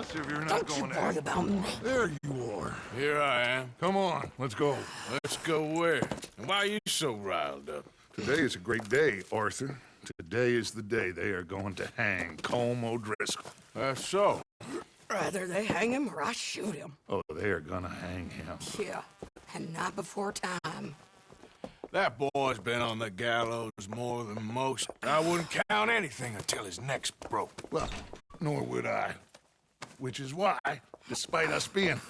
us if you're not going Don't you worry about me. There you are. Here I am. Come on, let's go. Let's go where? And why are you so riled up? Today is a great day, Arthur. Today is the day they are going to hang Colm O'Driscoll. That's so. Rather they hang him or I shoot him. Oh, they are gonna hang him. Yeah, and not before time. That boy's been on the gallows more than most. I wouldn't count anything until his neck's broke. Well, nor would I. Which is why, despite us being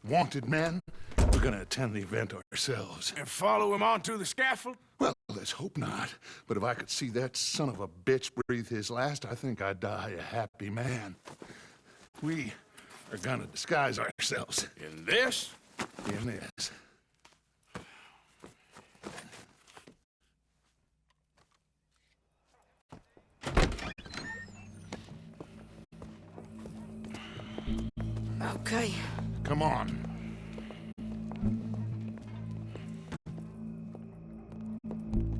wanted men, we're gonna attend the event ourselves. And follow him onto the scaffold? Well, let's hope not. But if I could see that son of a bitch breathe his last, I think I'd die a happy man. We are gonna disguise ourselves. In this? In this. Okay. Come on.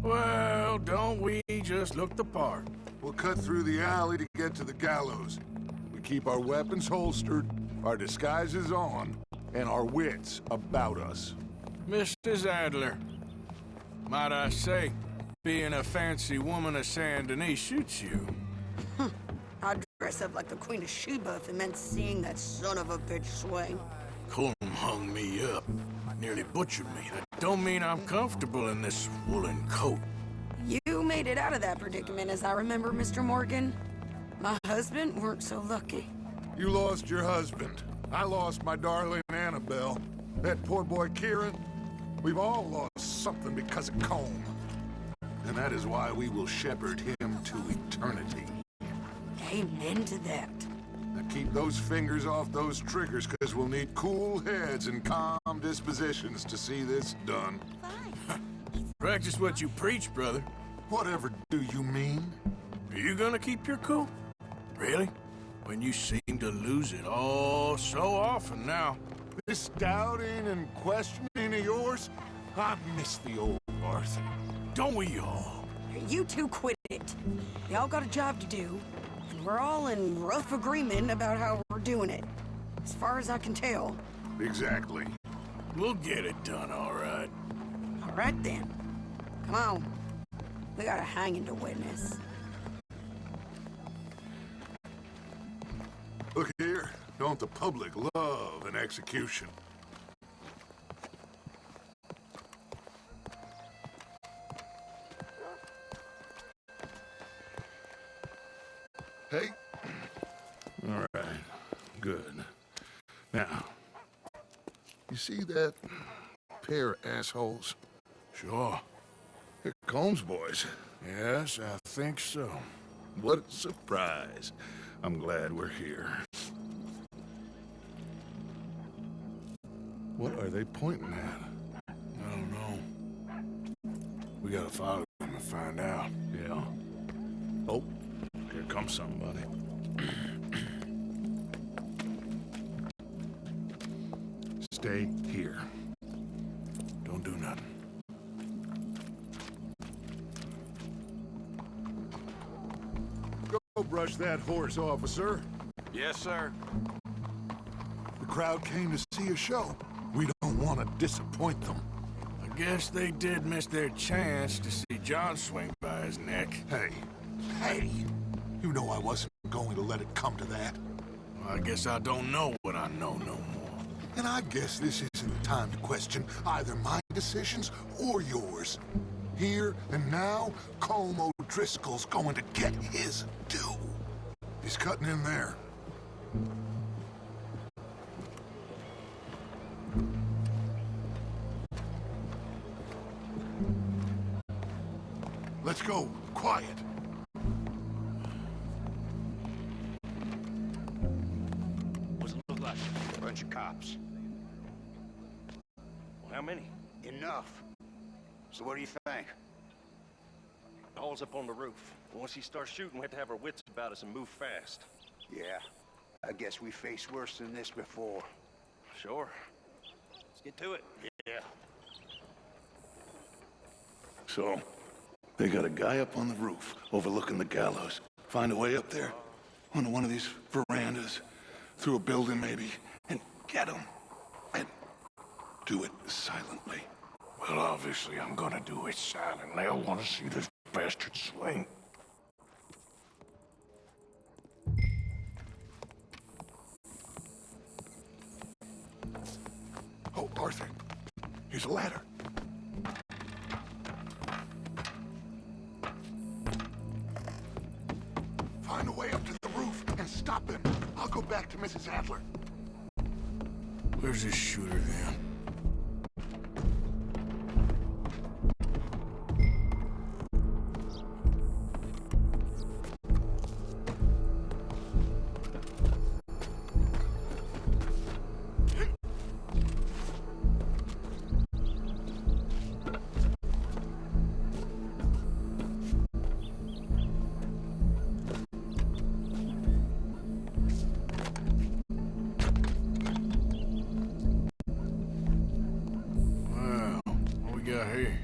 Well, don't we just look the part? We'll cut through the alley to get to the gallows. We keep our weapons holstered, our disguises on, and our wits about us. Mrs. Adler, might I say, being a fancy woman of Saint Denis shoots you. I'd dress up like the Queen of Sheba if it meant seeing that son of a bitch swing. Colm hung me up, nearly butchered me. That don't mean I'm comfortable in this woolen coat. You made it out of that predicament, as I remember, Mr. Morgan. My husband weren't so lucky. You lost your husband. I lost my darling Annabelle. That poor boy Kieran. We've all lost something because of Colm. And that is why we will shepherd him to eternity. Amen to that. Now keep those fingers off those triggers, because we'll need cool heads and calm dispositions to see this done. Practice what you preach, brother. Whatever do you mean? Are you gonna keep your cool? Really? When you seem to lose it all so often now. This doubting and questioning of yours? I miss the old Arthur. Don't we all? You two quit it. Y'all got a job to do, and we're all in rough agreement about how we're doing it. As far as I can tell. Exactly. We'll get it done, all right. All right, then. Come on. We got a hanging to witness. Look here. Don't the public love an execution? Hey. All right. Good. Now, you see that pair of assholes? Sure. They're Colm's boys. Yes, I think so. What a surprise. I'm glad we're here. What are they pointing at? I don't know. We gotta follow them and find out. Yeah. Oh, here comes somebody. Stay here. Don't do nothing. Go brush that horse, officer. Yes, sir. The crowd came to see a show. We don't want to disappoint them. I guess they did miss their chance to see John swing by his neck. Hey, you know I wasn't going to let it come to that. Well, I guess I don't know what I know no more. And I guess this isn't the time to question either my decisions or yours. Here and now, Colm O'Driscoll's going to get his due. He's cutting in there. Let's go. Quiet. What's it look like? A bunch of cops. Well, how many? Enough. So what do you think? All's up on the roof. Once he starts shooting, we have to have our wits about us and move fast. Yeah. I guess we faced worse than this before. Sure. Let's get to it. Yeah. So, they got a guy up on the roof overlooking the gallows. Find a way up there onto one of these verandas. through a building maybe, and get them. And do it silently. Well, obviously I'm gonna do it silently. I want to see this bastard swing. Oh, Arthur, here's a ladder. Find a way up to the roof and stop him. I'll go back to Mrs. Adler. Where's this shooter then? Here.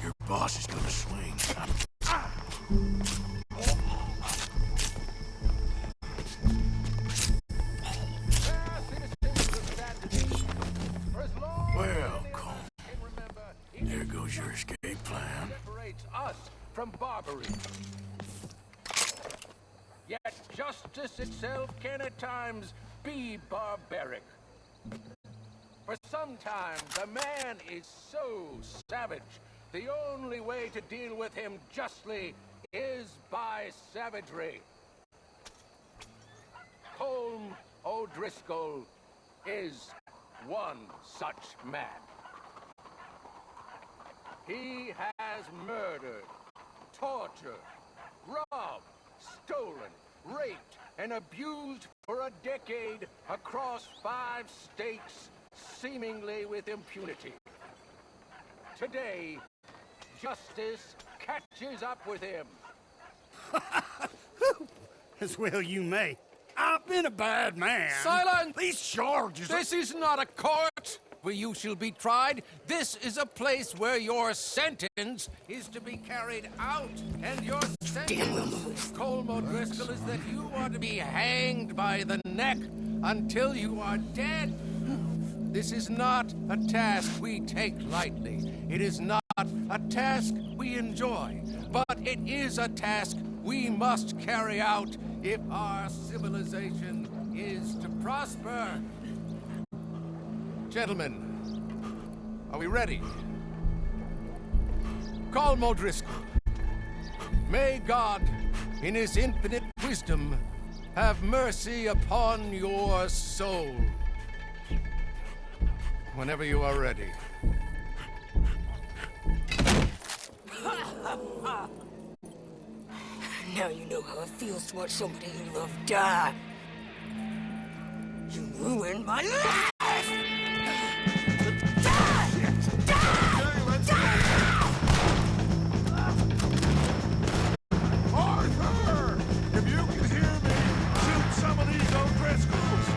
Your boss is gonna swing. Well, Cole, there goes your escape plan. Separates us from Barbary. Yet justice itself can at times be barbaric. For sometimes a man is so savage, the only way to deal with him justly is by savagery. Colm O'Driscoll is one such man. He has murdered, tortured, robbed, stolen, raped, and abused for a decade across 5 states, seemingly with impunity. Today, justice catches up with him. As well you may. I've been a bad man. Silence! These charges are... This is not a court where you shall be tried. This is a place where your sentence is to be carried out. And your sentence, Colm O'Driscoll, is that you are to be hanged by the neck until you are dead. This is not a task we take lightly. It is not a task we enjoy. But it is a task we must carry out if our civilization is to prosper. Gentlemen, are we ready? Colm O'Driscoll, may God, in his infinite wisdom, have mercy upon your soul. Whenever you are ready. Now you know how it feels to watch somebody you love die. You ruined my life! Arthur! If you can hear me, shoot some of these O'Driscolls!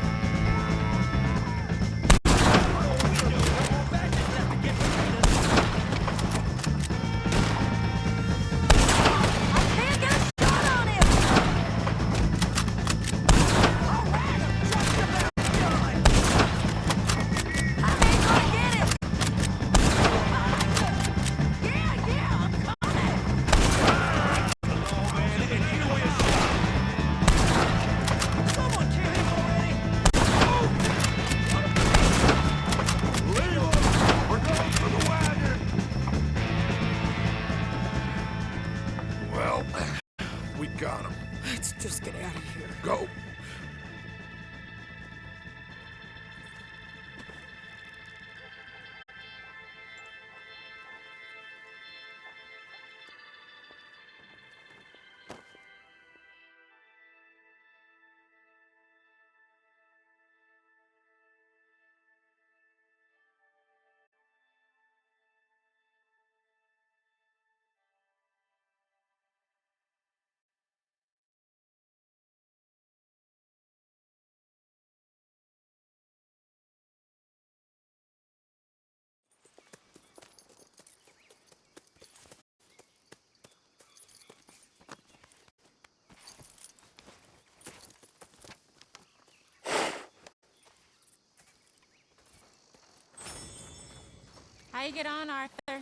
you get on, Arthur?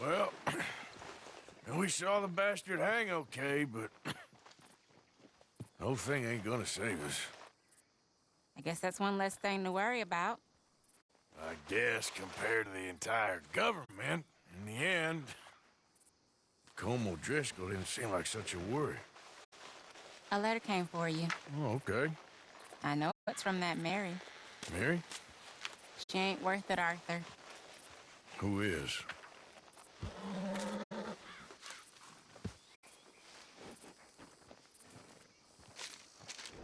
Well, we saw the bastard hang okay, but the whole thing ain't gonna save us. I guess that's one less thing to worry about. I guess compared to the entire government, in the end, Colm O'Driscoll didn't seem like such a worry. A letter came for you. Oh, okay. I know it's from that Mary. Mary? She ain't worth it, Arthur. Who is?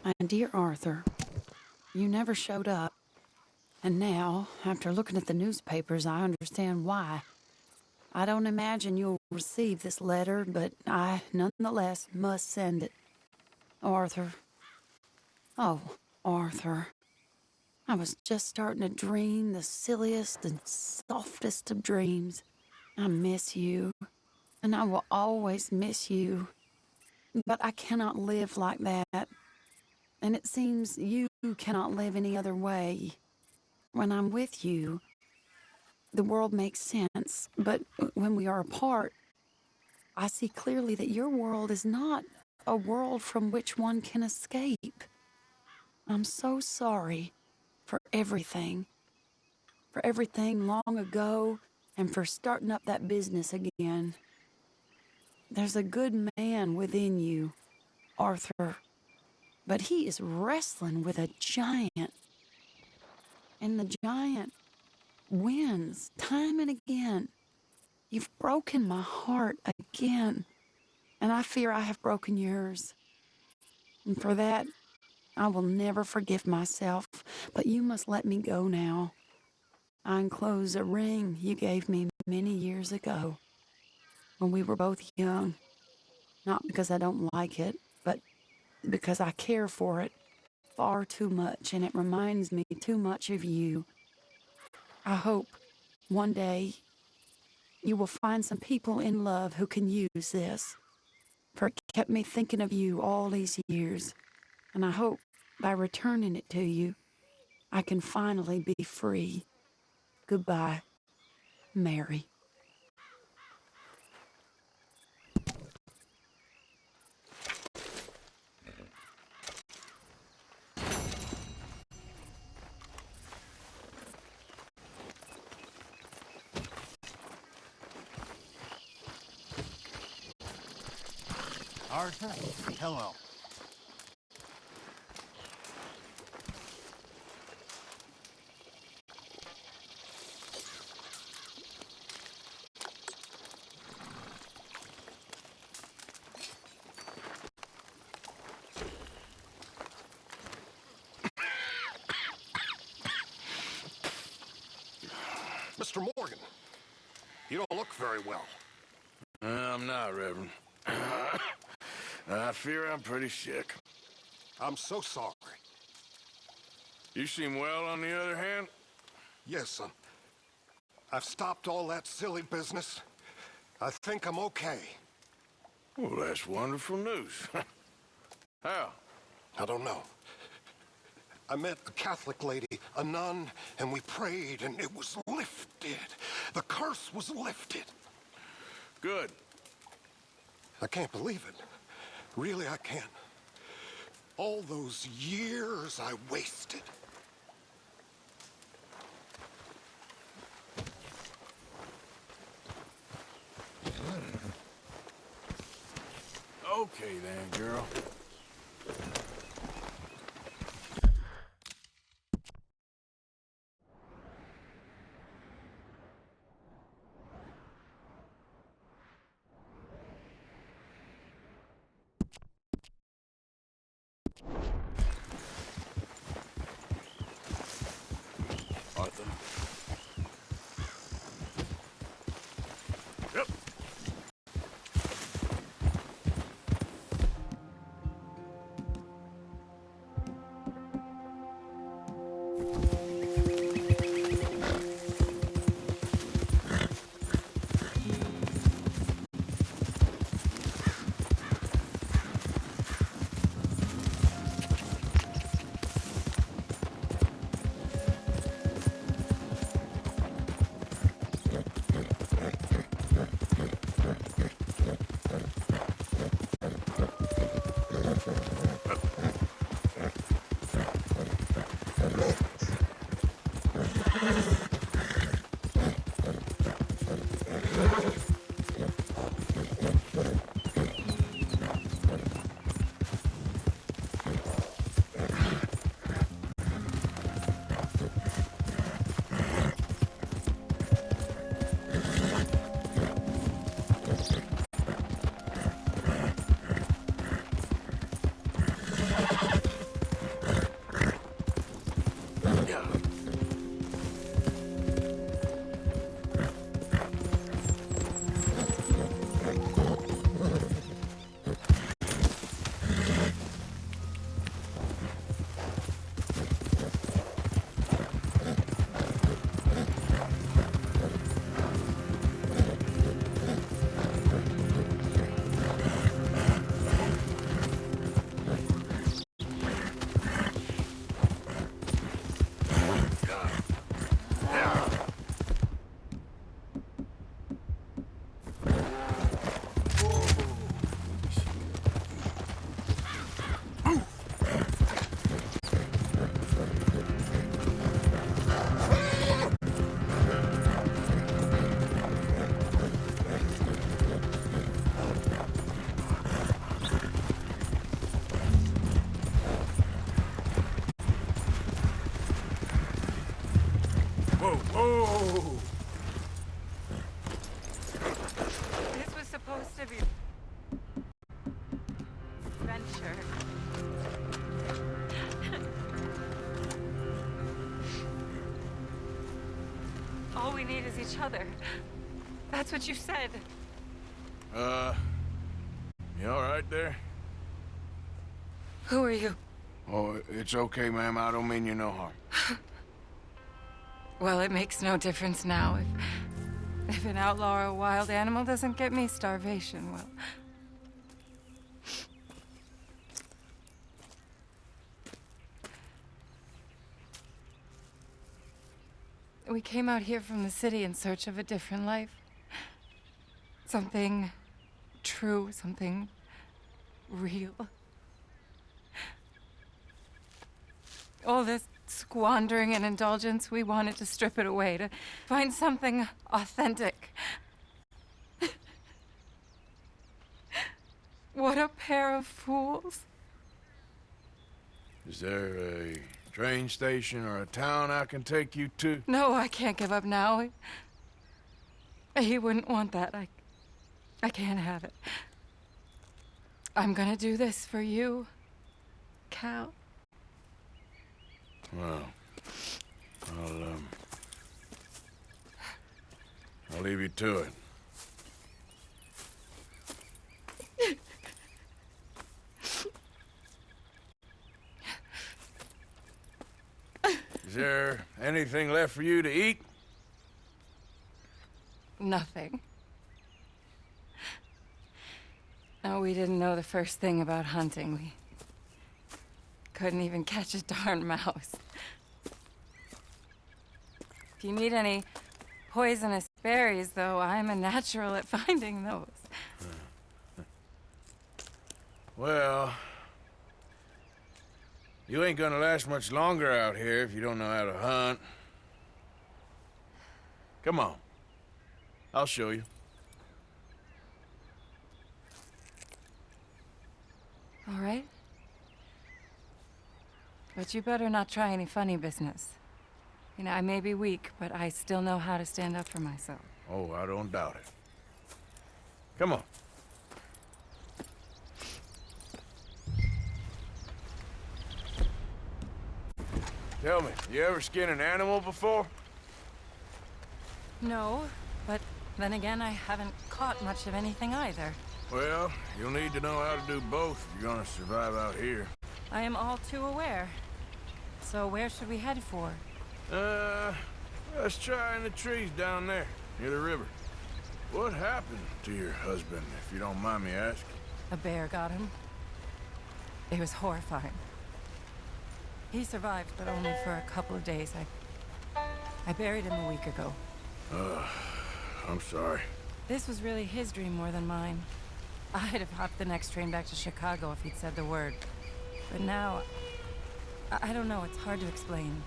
My dear Arthur, you never showed up. And now, after looking at the newspapers, I understand why. I don't imagine you'll receive this letter, but I, nonetheless, must send it. Arthur. Oh, Arthur. I was just starting to dream the silliest and softest of dreams. I miss you, and I will always miss you. But I cannot live like that. And it seems you cannot live any other way. When I'm with you, the world makes sense. But when we are apart, I see clearly that your world is not a world from which one can escape. I'm so sorry for everything long ago, and for starting up that business again. There's a good man within you, Arthur, but he is wrestling with a giant. And the giant wins time and again. You've broken my heart again, and I fear I have broken yours. And for that, I will never forgive myself, but you must let me go now. I enclose a ring you gave me many years ago, when we were both young. Not because I don't like it, but because I care for it far too much, and it reminds me too much of you. I hope one day you will find some people in love who can use this, for it kept me thinking of you all these years, and I hope by returning it to you, I can finally be free. Goodbye, Mary. Arthur, hello. Mr. Morgan, you don't look very well. I'm not, Reverend. I fear I'm pretty sick. I'm so sorry. You seem well, on the other hand? Yes, son. I've stopped all that silly business. I think I'm okay. Well, that's wonderful news. How? I don't know. I met a Catholic lady, a nun, and we prayed, and it was lifted. The curse was lifted. Good. I can't believe it. Really, I can't. All those years I wasted. Okay then, girl. Arthur. Yep. Whoa! This was supposed to be adventure. All we need is each other. That's what you said. You all right there? Who are you? Oh, it's okay, ma'am. I don't mean you no harm. Well, it makes no difference now. If an outlaw or a wild animal doesn't get me, starvation will. We came out here from the city in search of a different life. Something true, something real. All this squandering and indulgence, we wanted to strip it away, to find something authentic. What a pair of fools. Is there a train station or a town I can take you to? No, I can't give up now. He wouldn't want that. I can't have it. I'm gonna do this for you, Cal. Well, I'll leave you to it. Is there anything left for you to eat? Nothing. No, we didn't know the first thing about hunting. We couldn't even catch a darn mouse. If you need any poisonous berries, though, I'm a natural at finding those. Well, you ain't gonna last much longer out here if you don't know how to hunt. Come on. I'll show you. All right. But you better not try any funny business. You know, I may be weak, but I still know how to stand up for myself. Oh, I don't doubt it. Come on. Tell me, you ever skin an animal before? No, but then again, I haven't caught much of anything either. Well, you'll need to know how to do both if you're gonna survive out here. I am all too aware. So where should we head for? Let's try in the trees down there, near the river. What happened to your husband, if you don't mind me asking? A bear got him. It was horrifying. He survived, but only for a couple of days. I buried him a week ago. I'm sorry. This was really his dream more than mine. I'd have hopped the next train back to Chicago if he'd said the word. But now, I don't know, it's hard to explain.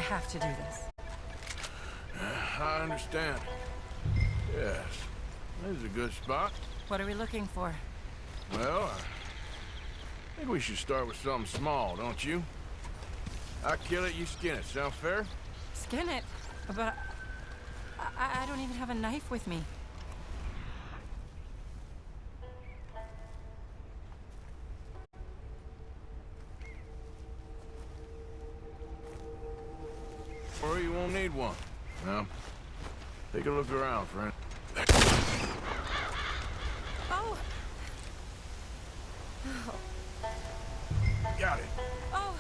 have to do this. I understand. Yes. This is a good spot. What are we looking for? Well, I think we should start with something small, don't you? I kill it, you skin it. Sound fair? Skin it? But I don't even have a knife with me. Or you won't need one. Now, take a look around, friend. Oh! Got it. Oh!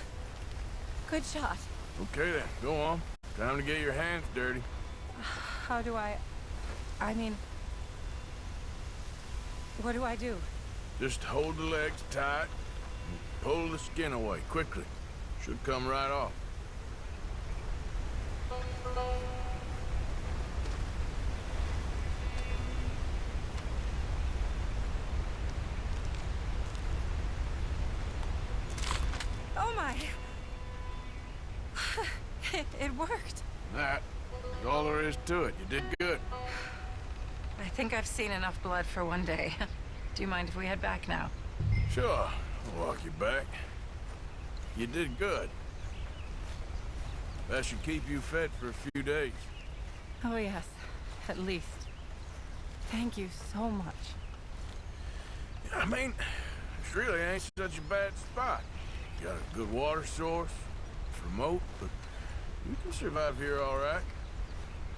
Good shot. Okay then, go on. Time to get your hands dirty. How do I mean... What do I do? Just hold the legs tight and pull the skin away quickly. Should come right off. Oh my! It worked. That is all there is to it. You did good. I think I've seen enough blood for one day. Do you mind if we head back now? Sure, I'll walk you back. You did good. That should keep you fed for a few days. Oh yes, at least. Thank you so much. I mean, this really ain't such a bad spot. You got a good water source. It's remote, but you can survive here all right.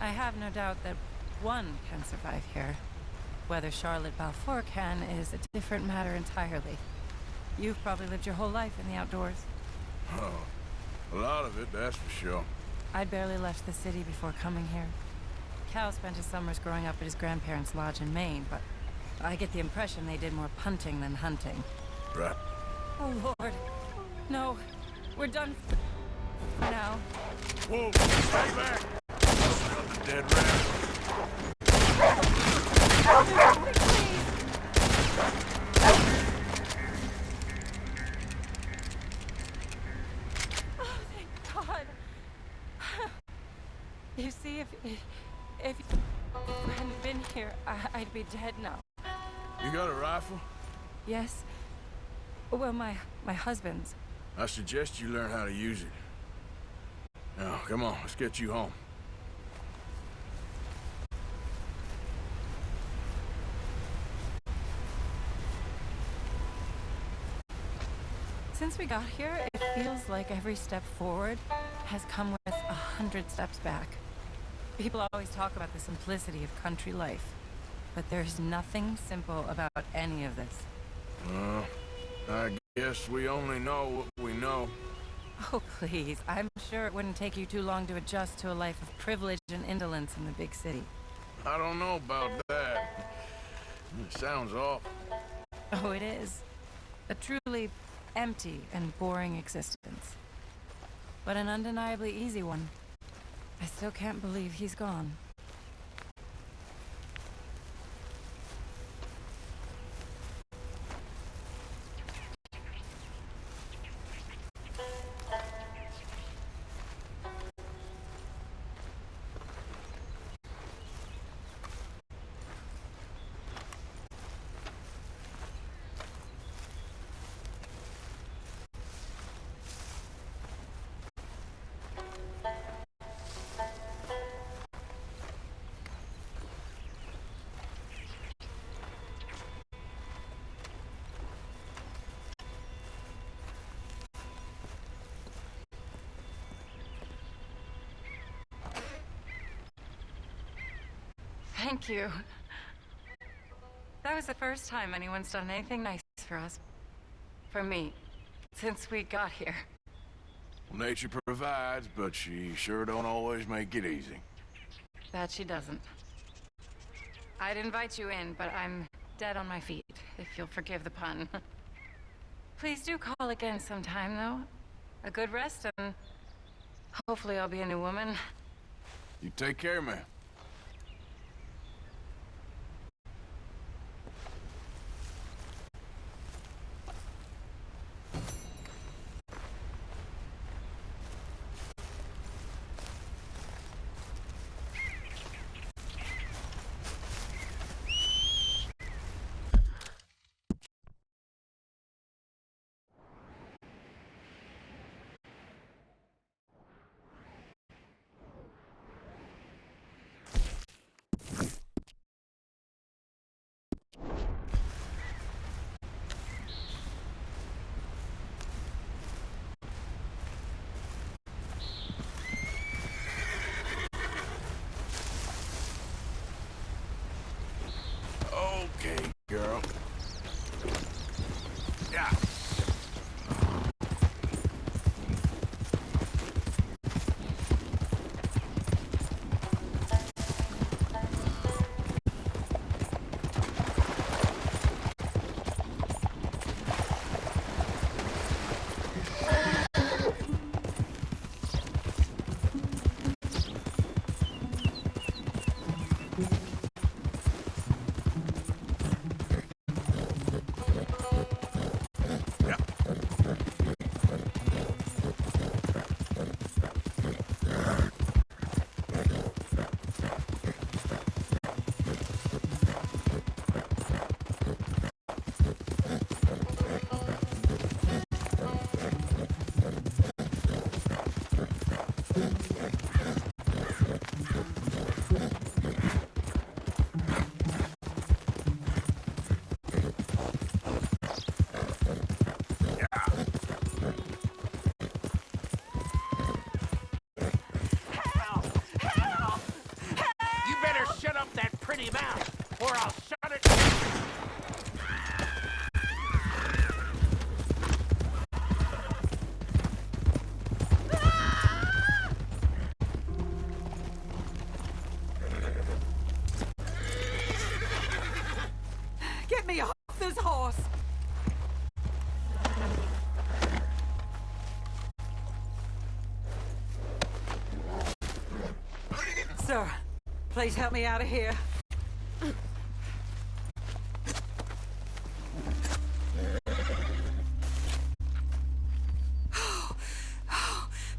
I have no doubt that one can survive here. Whether Charlotte Balfour can is a different matter entirely. You've probably lived your whole life in the outdoors. Oh, a lot of it, that's for sure. I'd barely left the city before coming here. Cal spent his summers growing up at his grandparents' lodge in Maine, but I get the impression they did more punting than hunting. Right. Oh, Lord. No. We're done now. Whoa, stay back! Smell the dead rat. Oh, thank God. You see, if you hadn't been here, I'd be dead now. You got a rifle? Yes. Well, my husband's. I suggest you learn how to use it. Now, come on, let's get you home. Since we got here, it feels like every step forward has come with 100 steps back. People always talk about the simplicity of country life, but there's nothing simple about any of this. I guess we only know what we know. Oh, please. I'm sure it wouldn't take you too long to adjust to a life of privilege and indolence in the big city. I don't know about that. It sounds awful. Oh, it is. A truly empty and boring existence. But an undeniably easy one. I still can't believe he's gone. Thank you. That was the first time anyone's done anything nice for us. For me. Since we got here. Well, nature provides, but she sure don't always make it easy. That she doesn't. I'd invite you in, but I'm dead on my feet, if you'll forgive the pun. Please do call again sometime, though. A good rest, and hopefully I'll be a new woman. You take care, man. You better shut up that pretty mouth, or I'll shut it. Get me off this horse! Sir, please help me out of here.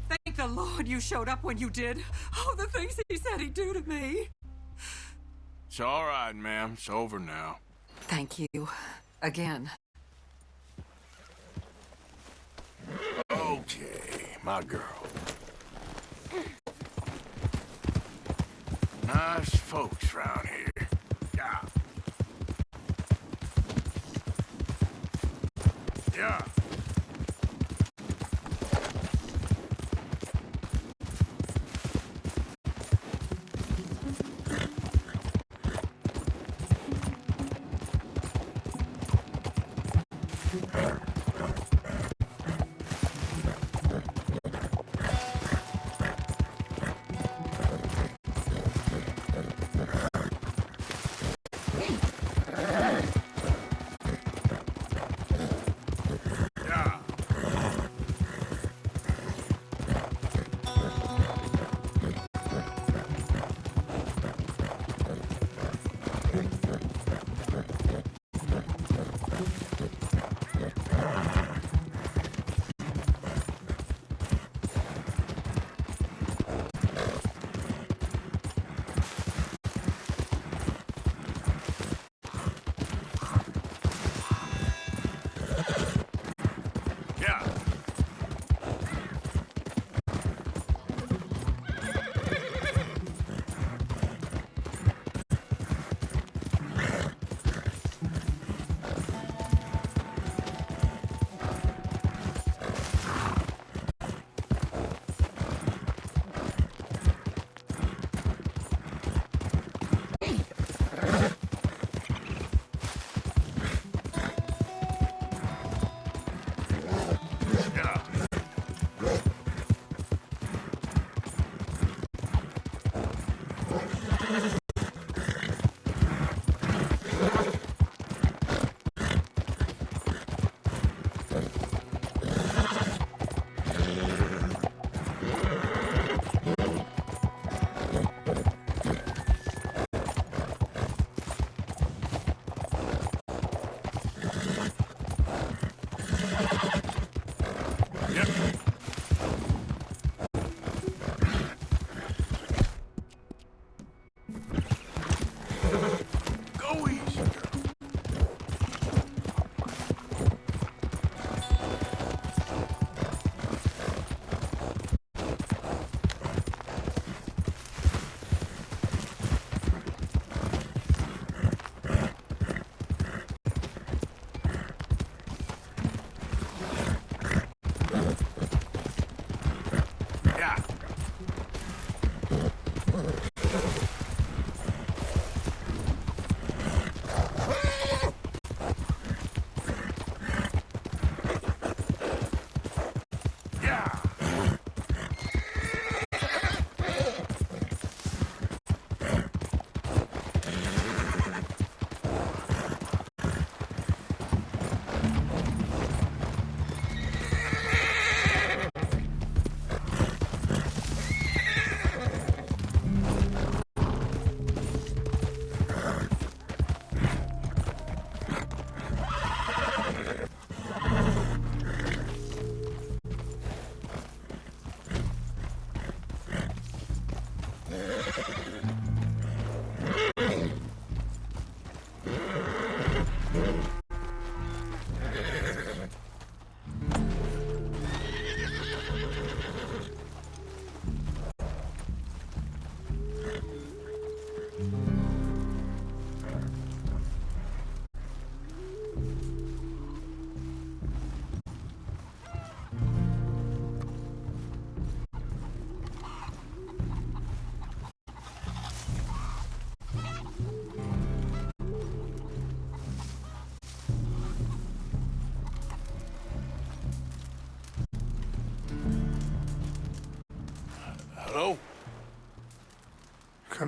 Thank the Lord you showed up when you did. Oh, the things he said he'd do to me. It's all right, ma'am. It's over now. Thank you. Again. Okay, my girl. Nice folks round here. Yeah. Yeah.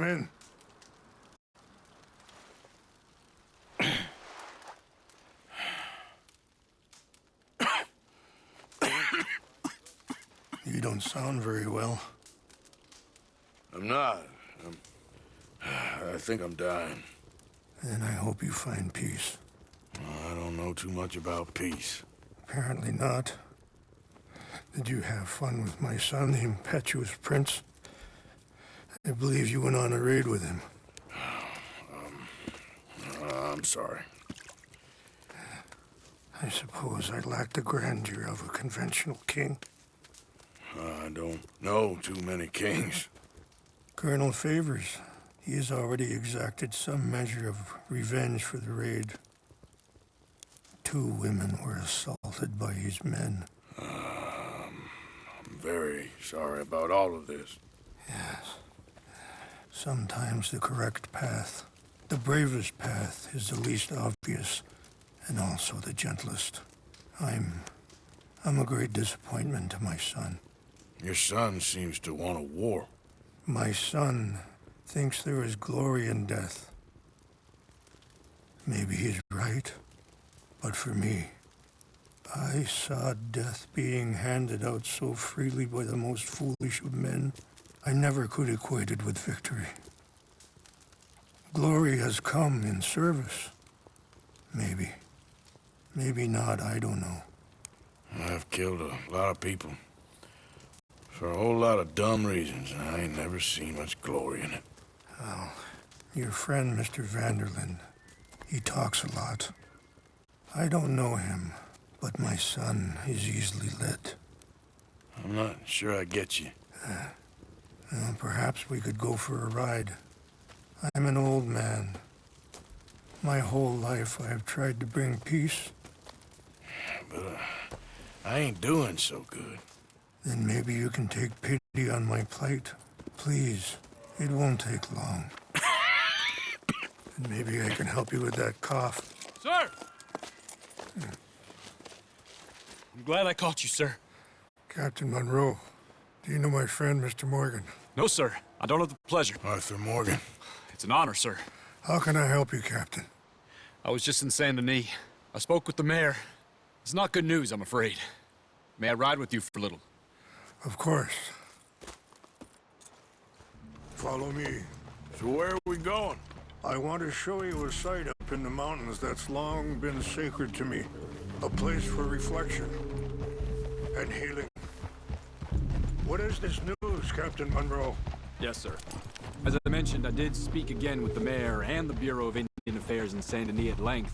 Come in. You don't sound very well. I'm not. I think I'm dying. Then I hope you find peace. I don't know too much about peace. Apparently not. Did you have fun with my son, the impetuous prince? I believe you went on a raid with him. I'm sorry. I suppose I lack the grandeur of a conventional king. I don't know too many kings. Colonel Favors, he has already exacted some measure of revenge for the raid. 2 women were assaulted by his men. I'm very sorry about all of this. Yes. Sometimes the correct path, the bravest path, is the least obvious and also the gentlest. I'm a great disappointment to my son. Your son seems to want a war. My son thinks there is glory in death. Maybe he's right, but for me, I saw death being handed out so freely by the most foolish of men. I never could equate it with victory. Glory has come in service. Maybe. Maybe not, I don't know. I've killed a lot of people. For a whole lot of dumb reasons, and I ain't never seen much glory in it. Well, your friend, Mr. Vanderlyn, he talks a lot. I don't know him, but my son is easily led. I'm not sure I get you. Well, perhaps we could go for a ride. I'm an old man. My whole life I have tried to bring peace. But I ain't doing so good. Then maybe you can take pity on my plight. Please, it won't take long. And maybe I can help you with that cough. Sir! I'm glad I caught you, sir. Captain Monroe, do you know my friend, Mr. Morgan? No, sir. I don't have the pleasure. Arthur Morgan. It's an honor, sir. How can I help you, Captain? I was just in Saint Denis. I spoke with the mayor. It's not good news, I'm afraid. May I ride with you for a little? Of course. Follow me. So where are we going? I want to show you a site up in the mountains that's long been sacred to me. A place for reflection and healing. What is this news, Captain Monroe? Yes, sir. As I mentioned, I did speak again with the mayor and the Bureau of Indian Affairs in Saint Denis at length.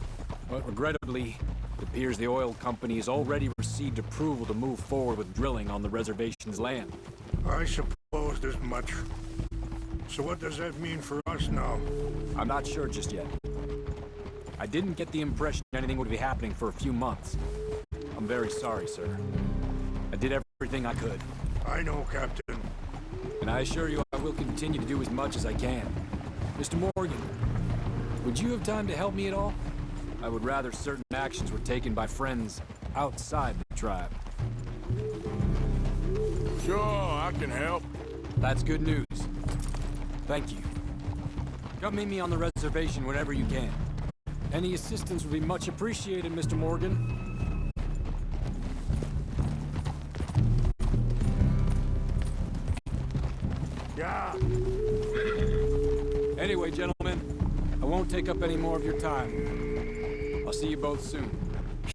But regrettably, it appears the oil company has already received approval to move forward with drilling on the reservation's land. I supposed as much. So what does that mean for us now? I'm not sure just yet. I didn't get the impression anything would be happening for a few months. I'm very sorry, sir. I did everything I could. I know, Captain. And I assure you I will continue to do as much as I can. Mr. Morgan, would you have time to help me at all? I would rather certain actions were taken by friends outside the tribe. Sure, I can help. That's good news. Thank you. Come meet me on the reservation whenever you can. Any assistance would be much appreciated, Mr. Morgan. Yeah. Anyway, gentlemen, I won't take up any more of your time. I'll see you both soon.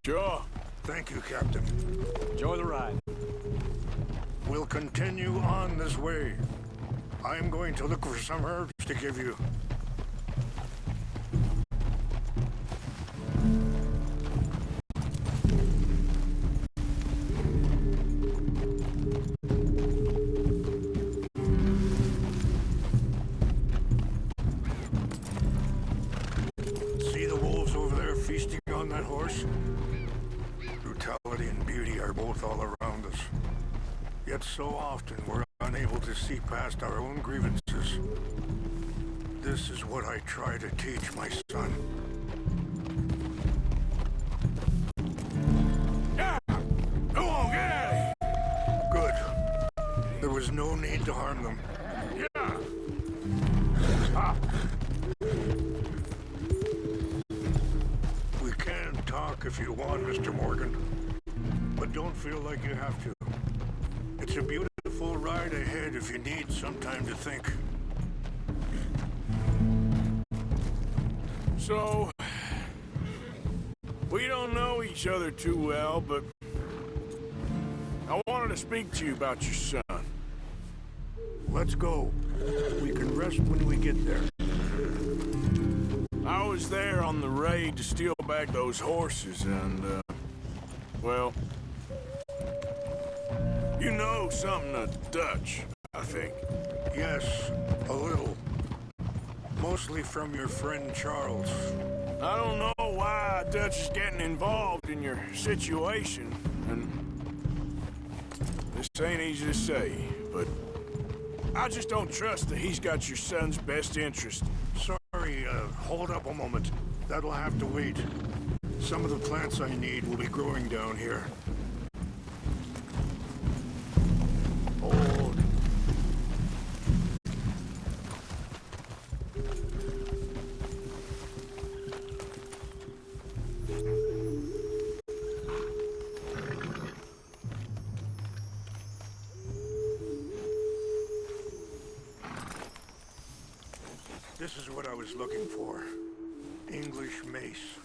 Sure. Thank you, Captain. Enjoy the ride. We'll continue on this way. I'm going to look for some herbs to give you. See the wolves over there feasting on that horse? Brutality and beauty are both all around us. Yet so often we're unable to see past our own grievances. This is what I try to teach my son. Yeah! Go on, get at it! Good. There was no need to harm them. Yeah! talk if you want, Mr. Morgan. But don't feel like you have to. It's a beautiful ride ahead if you need some time to think. So, we don't know each other too well, but I wanted to speak to you about your son. Let's go. We can rest when we get there. I was there on the raid to steal back those horses, and, well, you know something of Dutch, I think. Yes, a little. Mostly from your friend Charles. I don't know why Dutch is getting involved in your situation, and this ain't easy to say, but I just don't trust that he's got your son's best interest. Sorry, hold up a moment. That'll have to wait. Some of the plants I need will be growing down here. Hold. This is what I was looking for. English mace.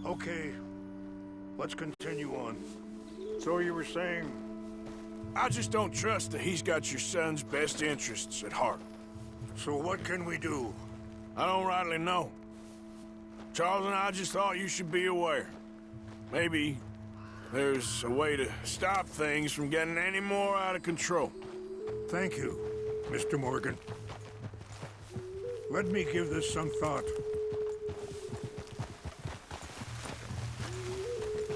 Okay, let's continue on. So you were saying? I just don't trust that he's got your son's best interests at heart. So what can we do? I don't rightly know. Charles and I just thought you should be aware. Maybe there's a way to stop things from getting any more out of control. Thank you, Mr. Morgan. Let me give this some thought.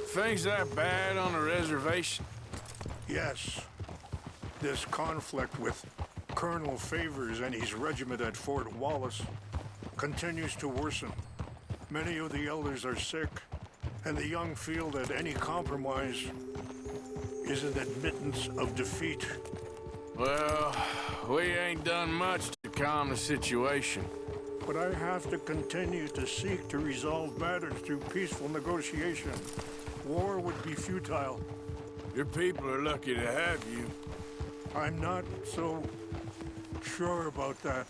Things that bad on a reservation? Yes. This conflict with Colonel Favors and his regiment at Fort Wallace continues to worsen. Many of the elders are sick, and the young feel that any compromise is an admittance of defeat. Well, we ain't done much to calm the situation. But I have to continue to seek to resolve matters through peaceful negotiation. War would be futile. Your people are lucky to have you. I'm not so sure about that.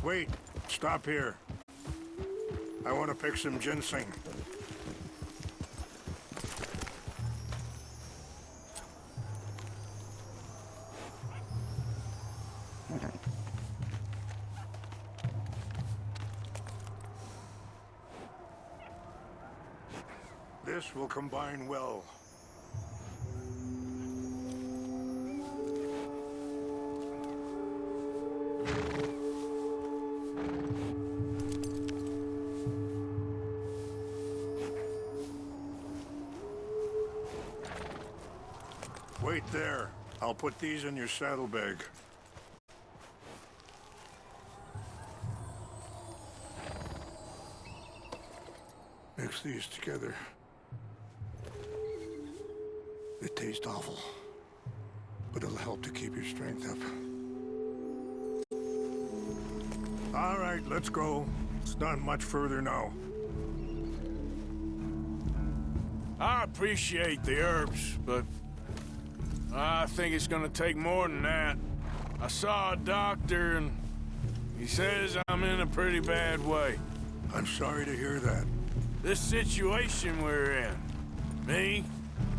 Wait, stop here. I want to pick some ginseng. This will combine well. Wait there. I'll put these in your saddlebag. Mix these together. They taste awful, but it'll help to keep your strength up. All right, let's go. It's not much further now. I appreciate the herbs, but I think it's gonna take more than that. I saw a doctor and he says I'm in a pretty bad way. I'm sorry to hear that. This situation we're in, me,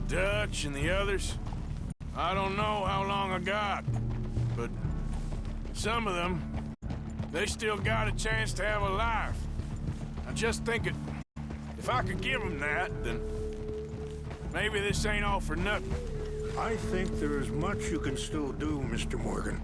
Dutch, and the others, I don't know how long I got, but some of them, they still got a chance to have a life. I just think if I could give them that, then maybe this ain't all for nothing. I think there is much you can still do, Mr. Morgan.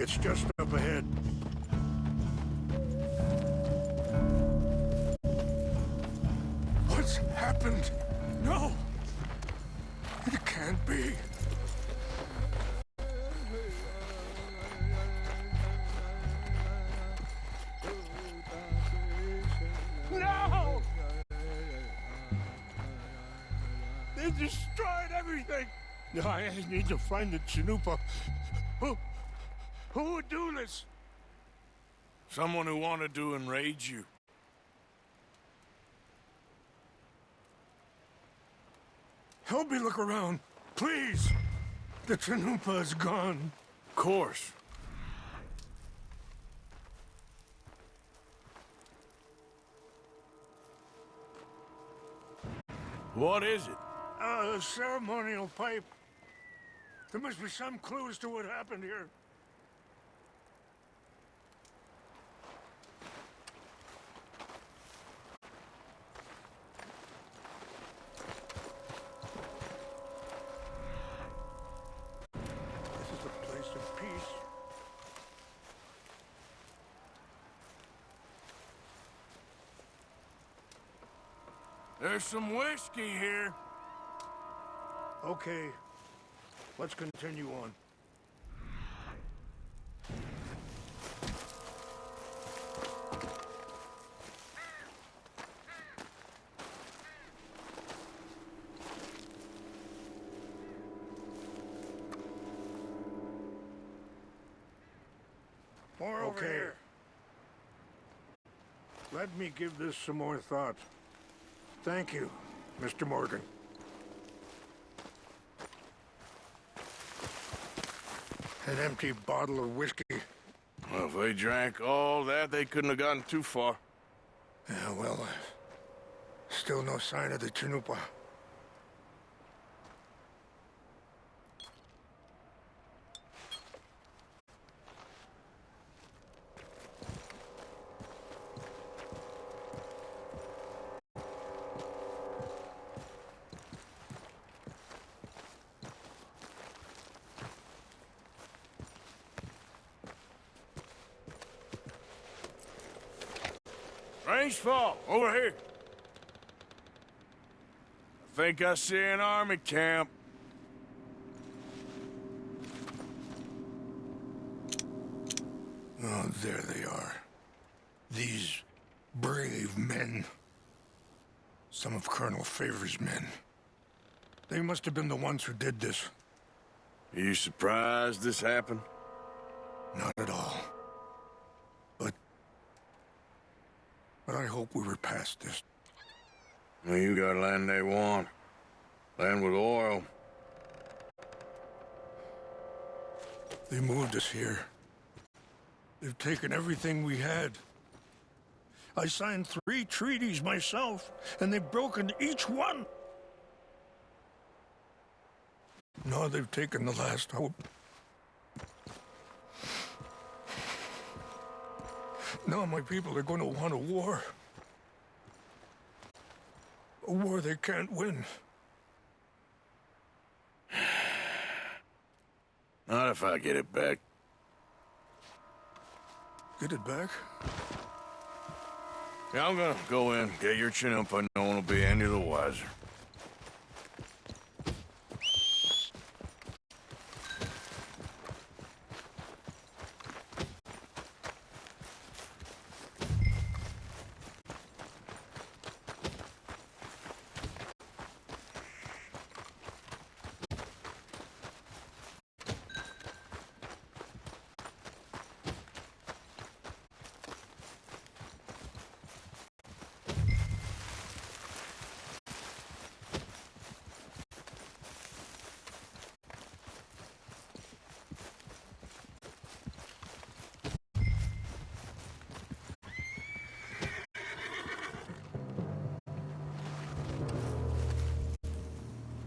It's just up ahead. What's happened? No! It can't be. No! They destroyed everything! No, I need to find the Chanupa. Who would do this? Someone who wanted to enrage you. Help me look around, please. The Chanupa is gone. Of course. What is it? A ceremonial pipe. There must be some clues to what happened here. This is a place of peace. There's some whiskey here. Okay, let's continue on. More over here. Let me give this some more thought. Thank you, Mr. Morgan. An empty bottle of whiskey. Well, if they drank all that, they couldn't have gotten too far. Yeah, well, still no sign of the Chanupa. Range fall, over here. I think I see an army camp. Oh, there they are. These brave men. Some of Colonel Favor's men. They must have been the ones who did this. Are you surprised this happened? Not at all. But I hope we were past this. Well, you got land they want. Land with oil. They moved us here. They've taken everything we had. I signed 3 treaties myself, and they've broken each one. Now they've taken the last hope. Now my people are going to want a war. A war they can't win. Not if I get it back. Get it back? Yeah, I'm gonna go in, get your chin up, and no one will be any the wiser.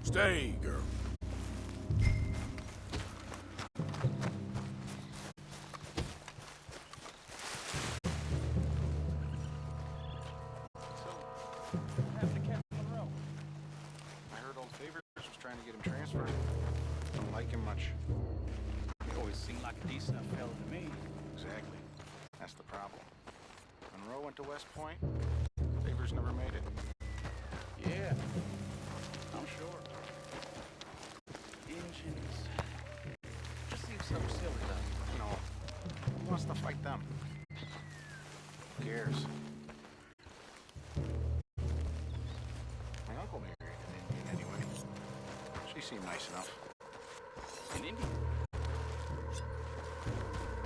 Stay, girl. I heard old Favors was trying to get him transferred. Don't like him much. He always seemed like a decent enough fella to me. Exactly. That's the problem. Monroe went to West Point. Favors never made it. Yeah, I'm sure. Engines. Just seems so silly, though. You know, who wants to fight them? Who cares? My uncle married an Indian anyway. She seemed nice enough. An Indian?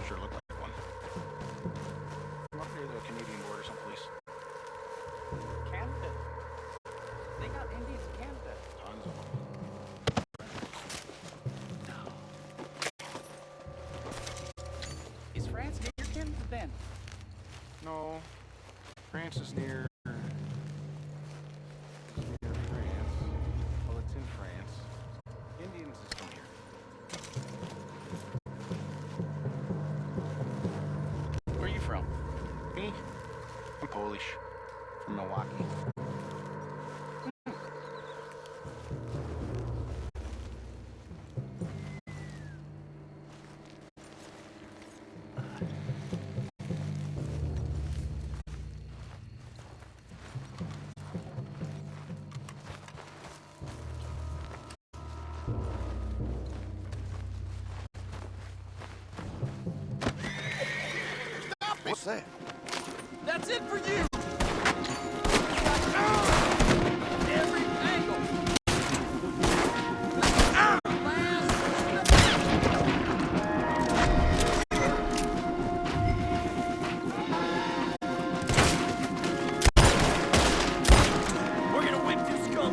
Sure looked like one. From up near the Canadian border someplace. Canada? They got Indians in Canada. Tons of them. Is France near Canada then? No. France is near... It's near France. Well, it's in France. Indians is from here. Where are you from? Me? I'm Polish. From Milwaukee. What's that? That's it for you! Every angle! We're gonna whip this scum!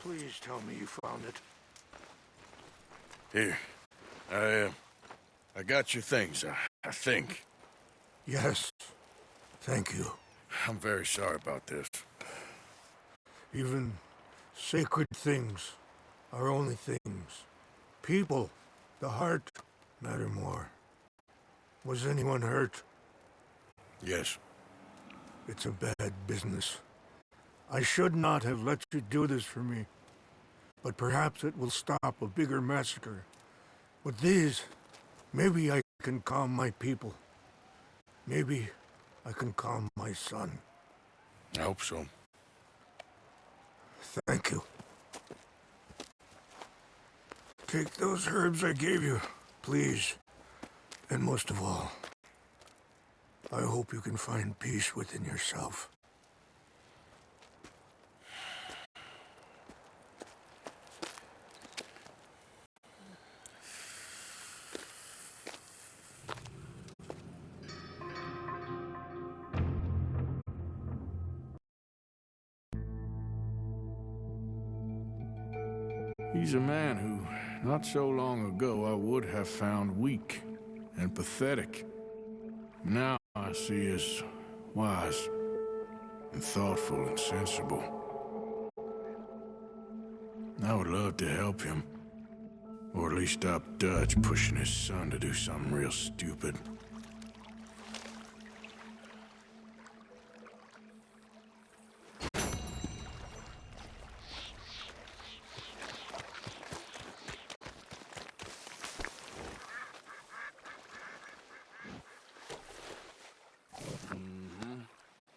Please tell me you found it. Here. I got your things, I think. Yes. Thank you. I'm very sorry about this. Even sacred things are only things. People, the heart, matter more. Was anyone hurt? Yes. It's a bad business. I should not have let you do this for me. But perhaps it will stop a bigger massacre. With these, maybe I can calm my people. Maybe I can calm my son. I hope so. Thank you. Take those herbs I gave you, please. And most of all, I hope you can find peace within yourself. He's a man who, not so long ago, I would have found weak and pathetic. Now I see as wise and thoughtful and sensible. I would love to help him. Or at least stop Dutch pushing his son to do something real stupid.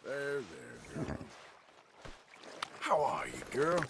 There, girl. How are you, girl?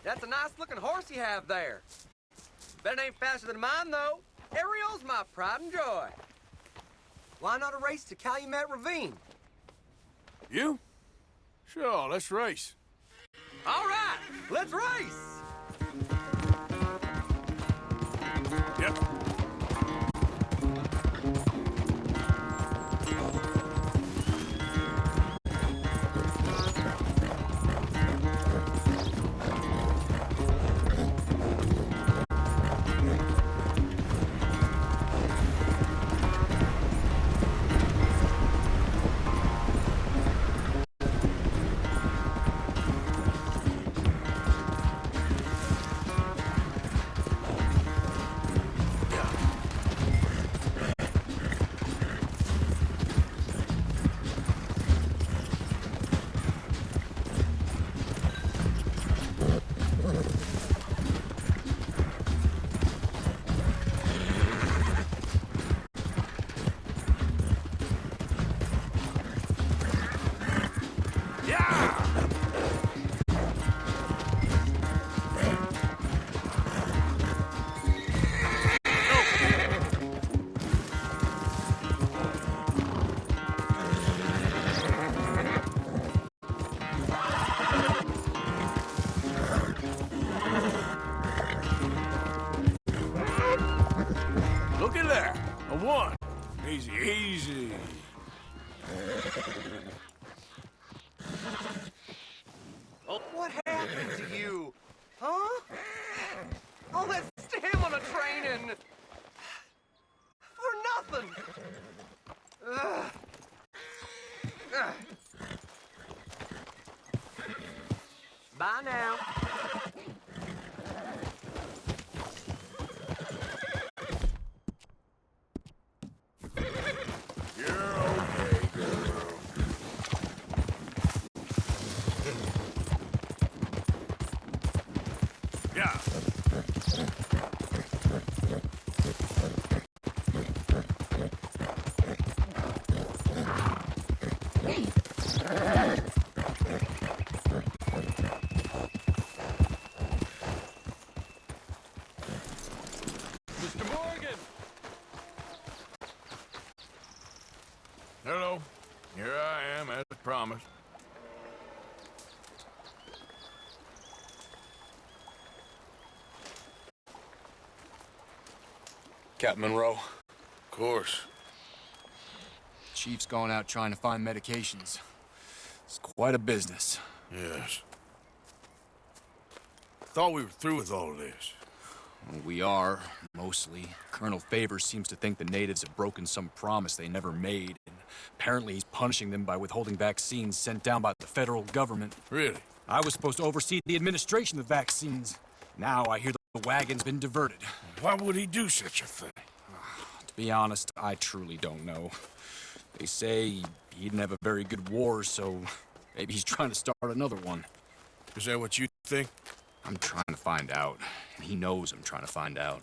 That's a nice-looking horse you have there. Bet it ain't faster than mine, though. Ariel's my pride and joy. Why not a race to Calumet Ravine? You? Sure, let's race. All right, let's race! Yep. One. Easy, easy. Oh, what happened to you? Huh? All that stamina training. For nothing. Ugh. Ugh. Bye now. Mr. Morgan! Hello. Here I am, as promised. Captain Monroe. Of course. Chief's gone out trying to find medications. It's quite a business. Yes. Thought we were through with all this. Well, we are, mostly. Colonel Favors seems to think the natives have broken some promise they never made, and apparently he's punishing them by withholding vaccines sent down by the federal government. Really? I was supposed to oversee the administration of vaccines. Now I hear the wagon's been diverted. Why would he do such a thing? To be honest, I truly don't know. They say he didn't have a very good war, so maybe he's trying to start another one. Is that what you think? I'm trying to find out, and he knows I'm trying to find out.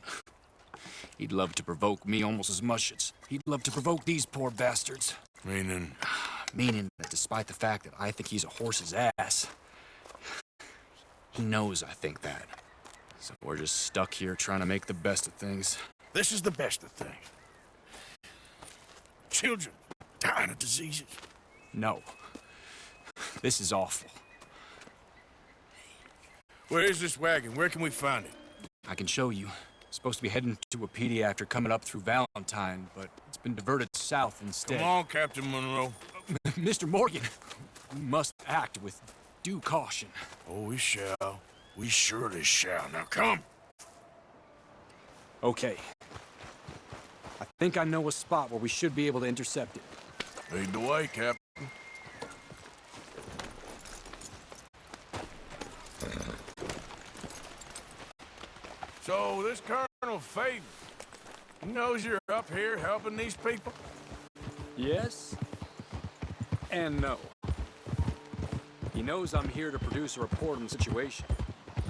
He'd love to provoke me almost as much as he'd love to provoke these poor bastards. Meaning? Meaning that despite the fact that I think he's a horse's ass, he knows I think that. So we're just stuck here trying to make the best of things. This is the best of things. Children dying of diseases. No. This is awful. Where is this wagon? Where can we find it? I can show you. Supposed to be heading to a pediatric coming up through Valentine, but it's been diverted south instead. Come on, Captain Monroe. Mr. Morgan, we must act with due caution. Oh, we shall. We surely shall. Now come. Okay. I think I know a spot where we should be able to intercept it. Lead the way, Captain. So, this Colonel Favors, he knows you're up here helping these people? Yes. And no. He knows I'm here to produce a report on the situation.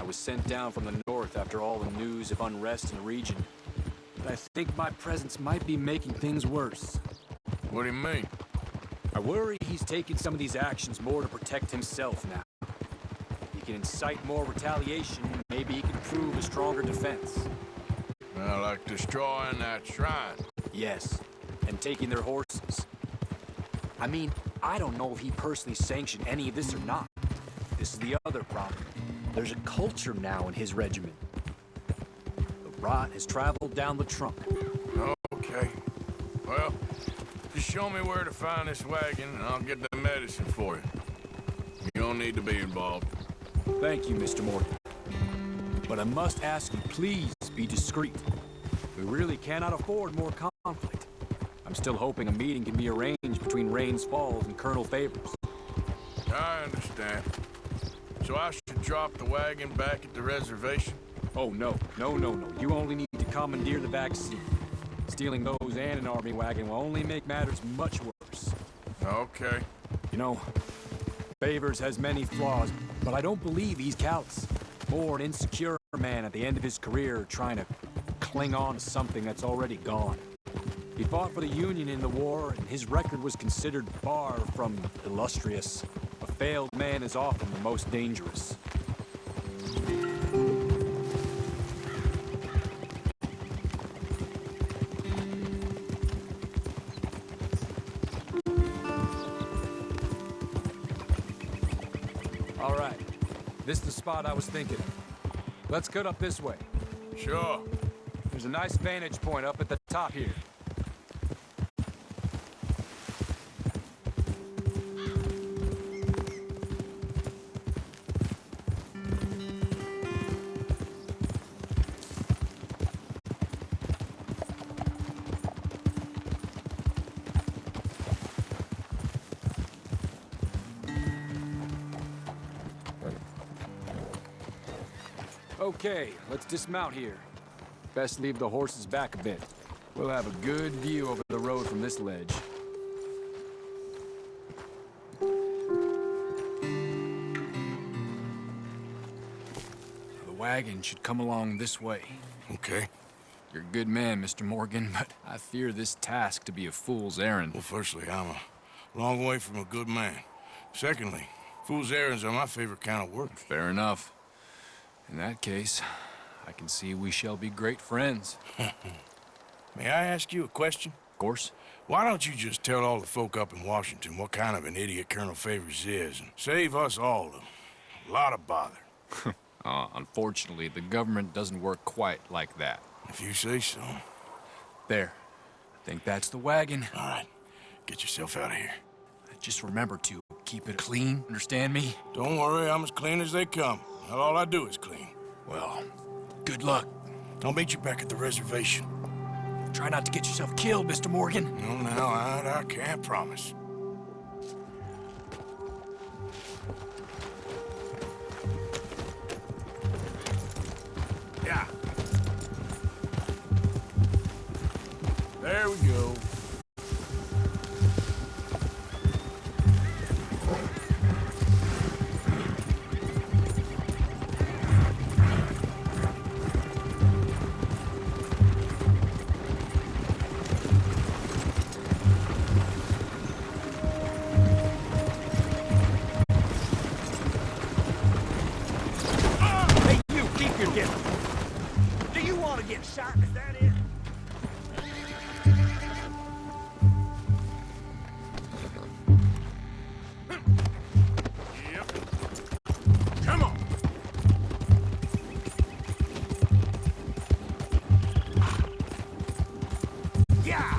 I was sent down from the north after all the news of unrest in the region. But I think my presence might be making things worse. What do you mean? I worry he's taking some of these actions more to protect himself now. He can incite more retaliation, maybe he can prove a stronger defense. Well, like destroying that shrine. Yes, and taking their horses. I mean, I don't know if he personally sanctioned any of this or not. This is the other problem. There's a culture now in his regiment. The rot has traveled down the trunk. Okay. Well, just show me where to find this wagon, and I'll get the medicine for you. You don't need to be involved. Thank you, Mr. Morgan. But I must ask you, please be discreet. We really cannot afford more conflict. I'm still hoping a meeting can be arranged between Rains Falls and Colonel Favors. I understand. So I should drop the wagon back at the reservation? Oh, no. No. You only need to commandeer the vaccine. Stealing those and an army wagon will only make matters much worse. Okay. You know, Favors has many flaws, but I don't believe he's callous. More an insecure man at the end of his career trying to cling on to something that's already gone. He fought for the Union in the war, and his record was considered far from illustrious. A failed man is often the most dangerous. All right. This is the spot I was thinking of. Let's cut up this way. Sure. There's a nice vantage point up at the top here. Okay, let's dismount here. Best leave the horses back a bit. We'll have a good view over the road from this ledge. The wagon should come along this way. Okay. You're a good man, Mr. Morgan, but I fear this task to be a fool's errand. Well, firstly, I'm a long way from a good man. Secondly, fool's errands are my favorite kind of work. Fair enough. In that case, I can see we shall be great friends. May I ask you a question? Of course. Why don't you just tell all the folk up in Washington what kind of an idiot Colonel Favors is and save us all a lot of bother? Unfortunately, the government doesn't work quite like that. If you say so. There. I think that's the wagon. All right. Get yourself out of here. Just remember to keep it clean, understand me? Don't worry, I'm as clean as they come. Not all I do is clean. Well, good luck. I'll meet you back at the reservation. Try not to get yourself killed, Mr. Morgan. No, I can't promise. Yeah. There we go. Shot, is that it? Yep. Come on. Yeah.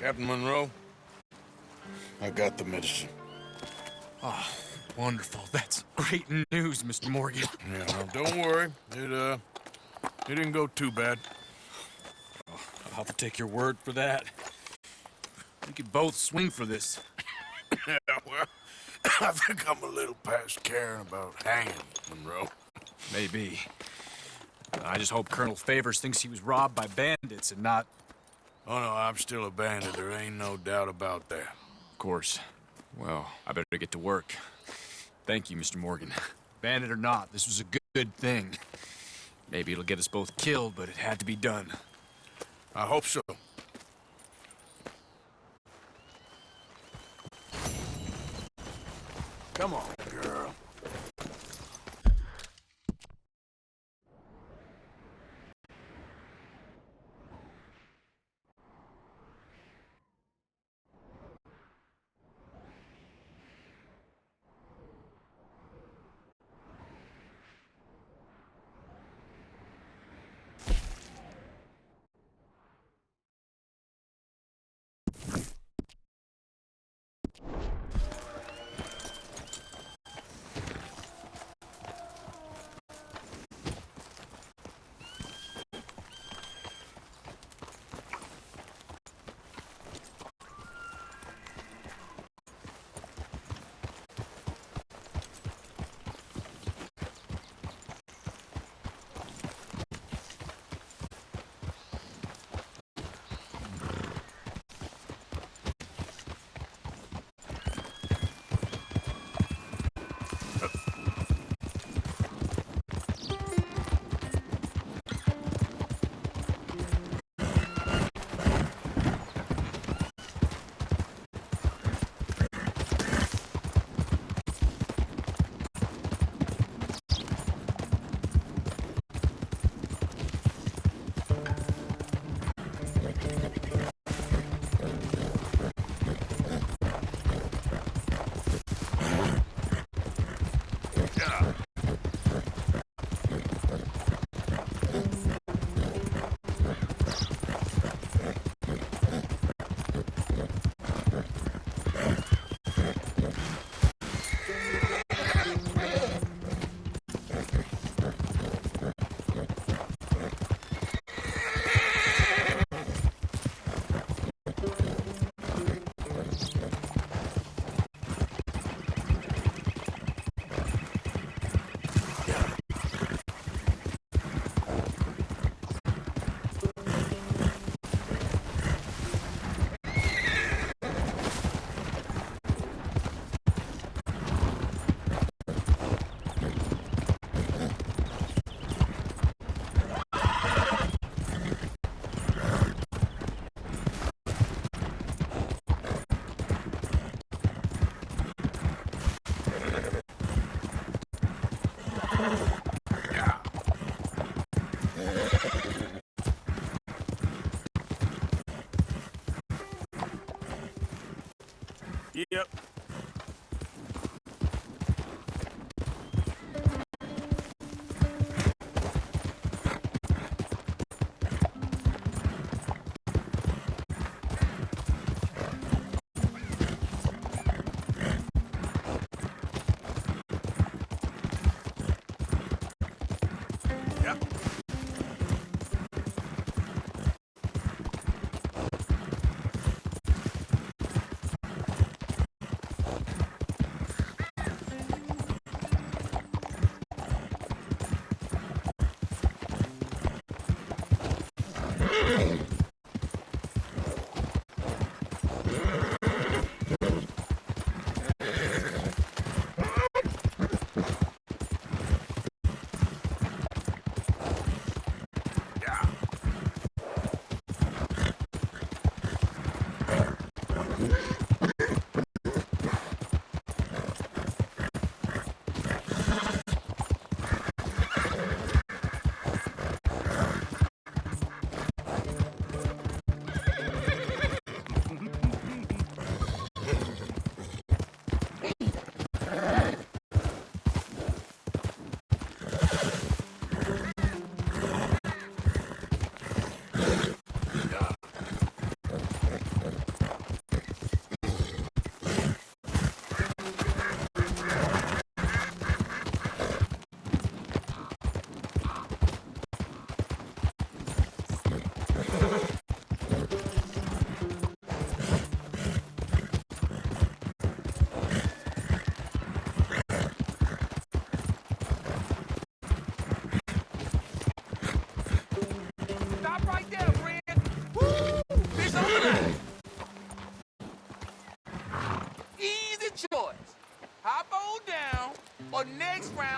Captain Monroe, I got the medicine. Oh, wonderful. That's great news, Mr. Morgan. Yeah, well, don't worry. It didn't go too bad. Oh, I'll have to take your word for that. We could both swing for this. Yeah, well, I think I'm a little past caring about hanging, Monroe. Maybe. I just hope Colonel Favors thinks he was robbed by bandits and not... Oh, no, I'm still a bandit. There ain't no doubt about that. Of course. Well, I better get to work. Thank you, Mr. Morgan. Bandit or not, this was a good thing. Maybe it'll get us both killed, but it had to be done. I hope so. Come on, girl.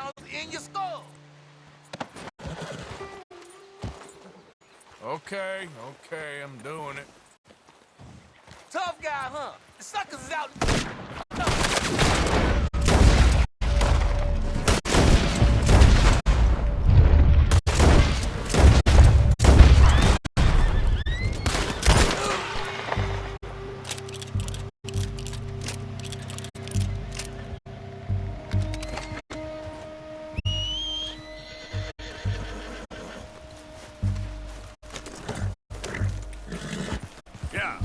rounds in your skull. Okay, I'm doing it. Tough guy, huh? The suckers is out. Yeah.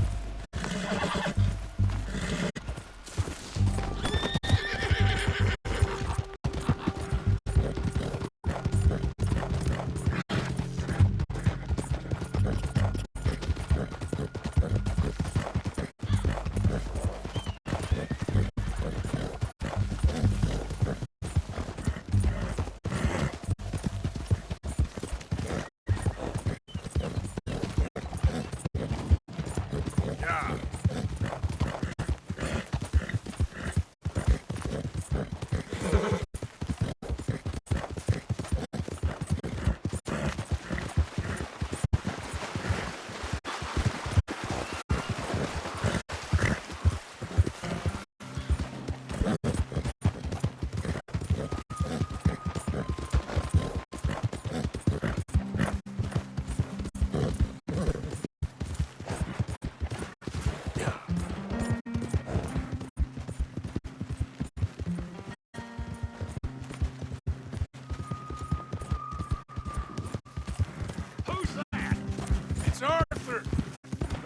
It's Arthur!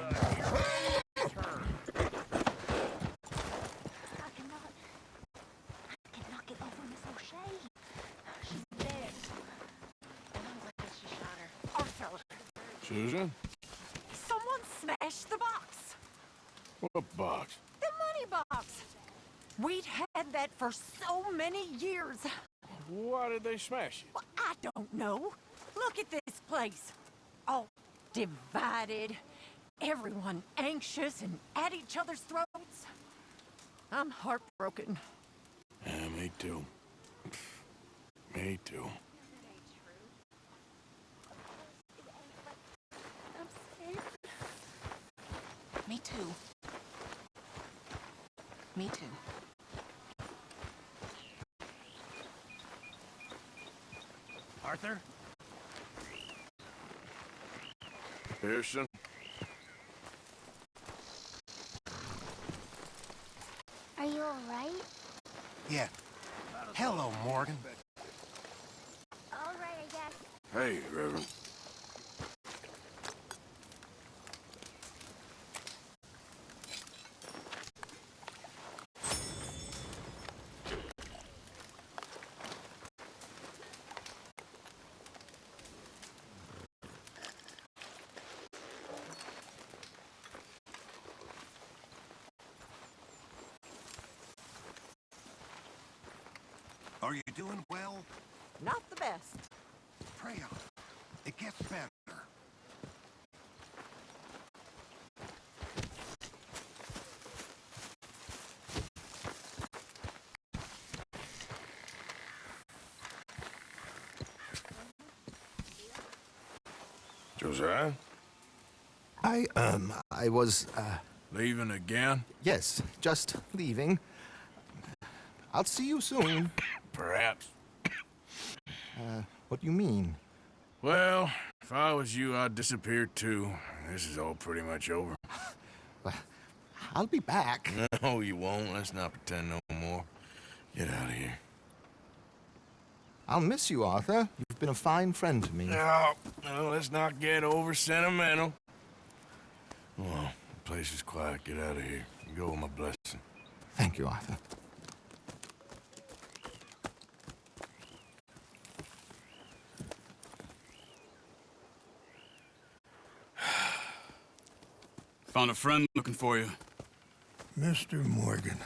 I cannot get over Miss O'Shea. She's dead. I'm glad she shot her. Arthur! Susan? Someone smashed the box. What box? The money box. We'd had that for so many years. Why did they smash it? Well, I don't know. Look at this place. All divided. Everyone anxious and at each other's throats. I'm heartbroken. Yeah, me too. Me too. Me too. Me too. Arthur? Pearson? Are you all right? Yeah. Hello, Morgan. All right, I guess. Hey, Reverend. Are you doing well? Not the best. Pray on. It gets better. Josiah? I was, Leaving again? yes, just leaving. I'll see you soon. Perhaps. What do you mean? Well, if I was you, I'd disappear too. This is all pretty much over. I'll be back. No, you won't. Let's not pretend no more. Get out of here. I'll miss you, Arthur. You've been a fine friend to me. No, let's not get over sentimental. Well, the place is quiet. Get out of here. Go with my blessing. Thank you, Arthur. Found a friend looking for you. Mr. Morgan.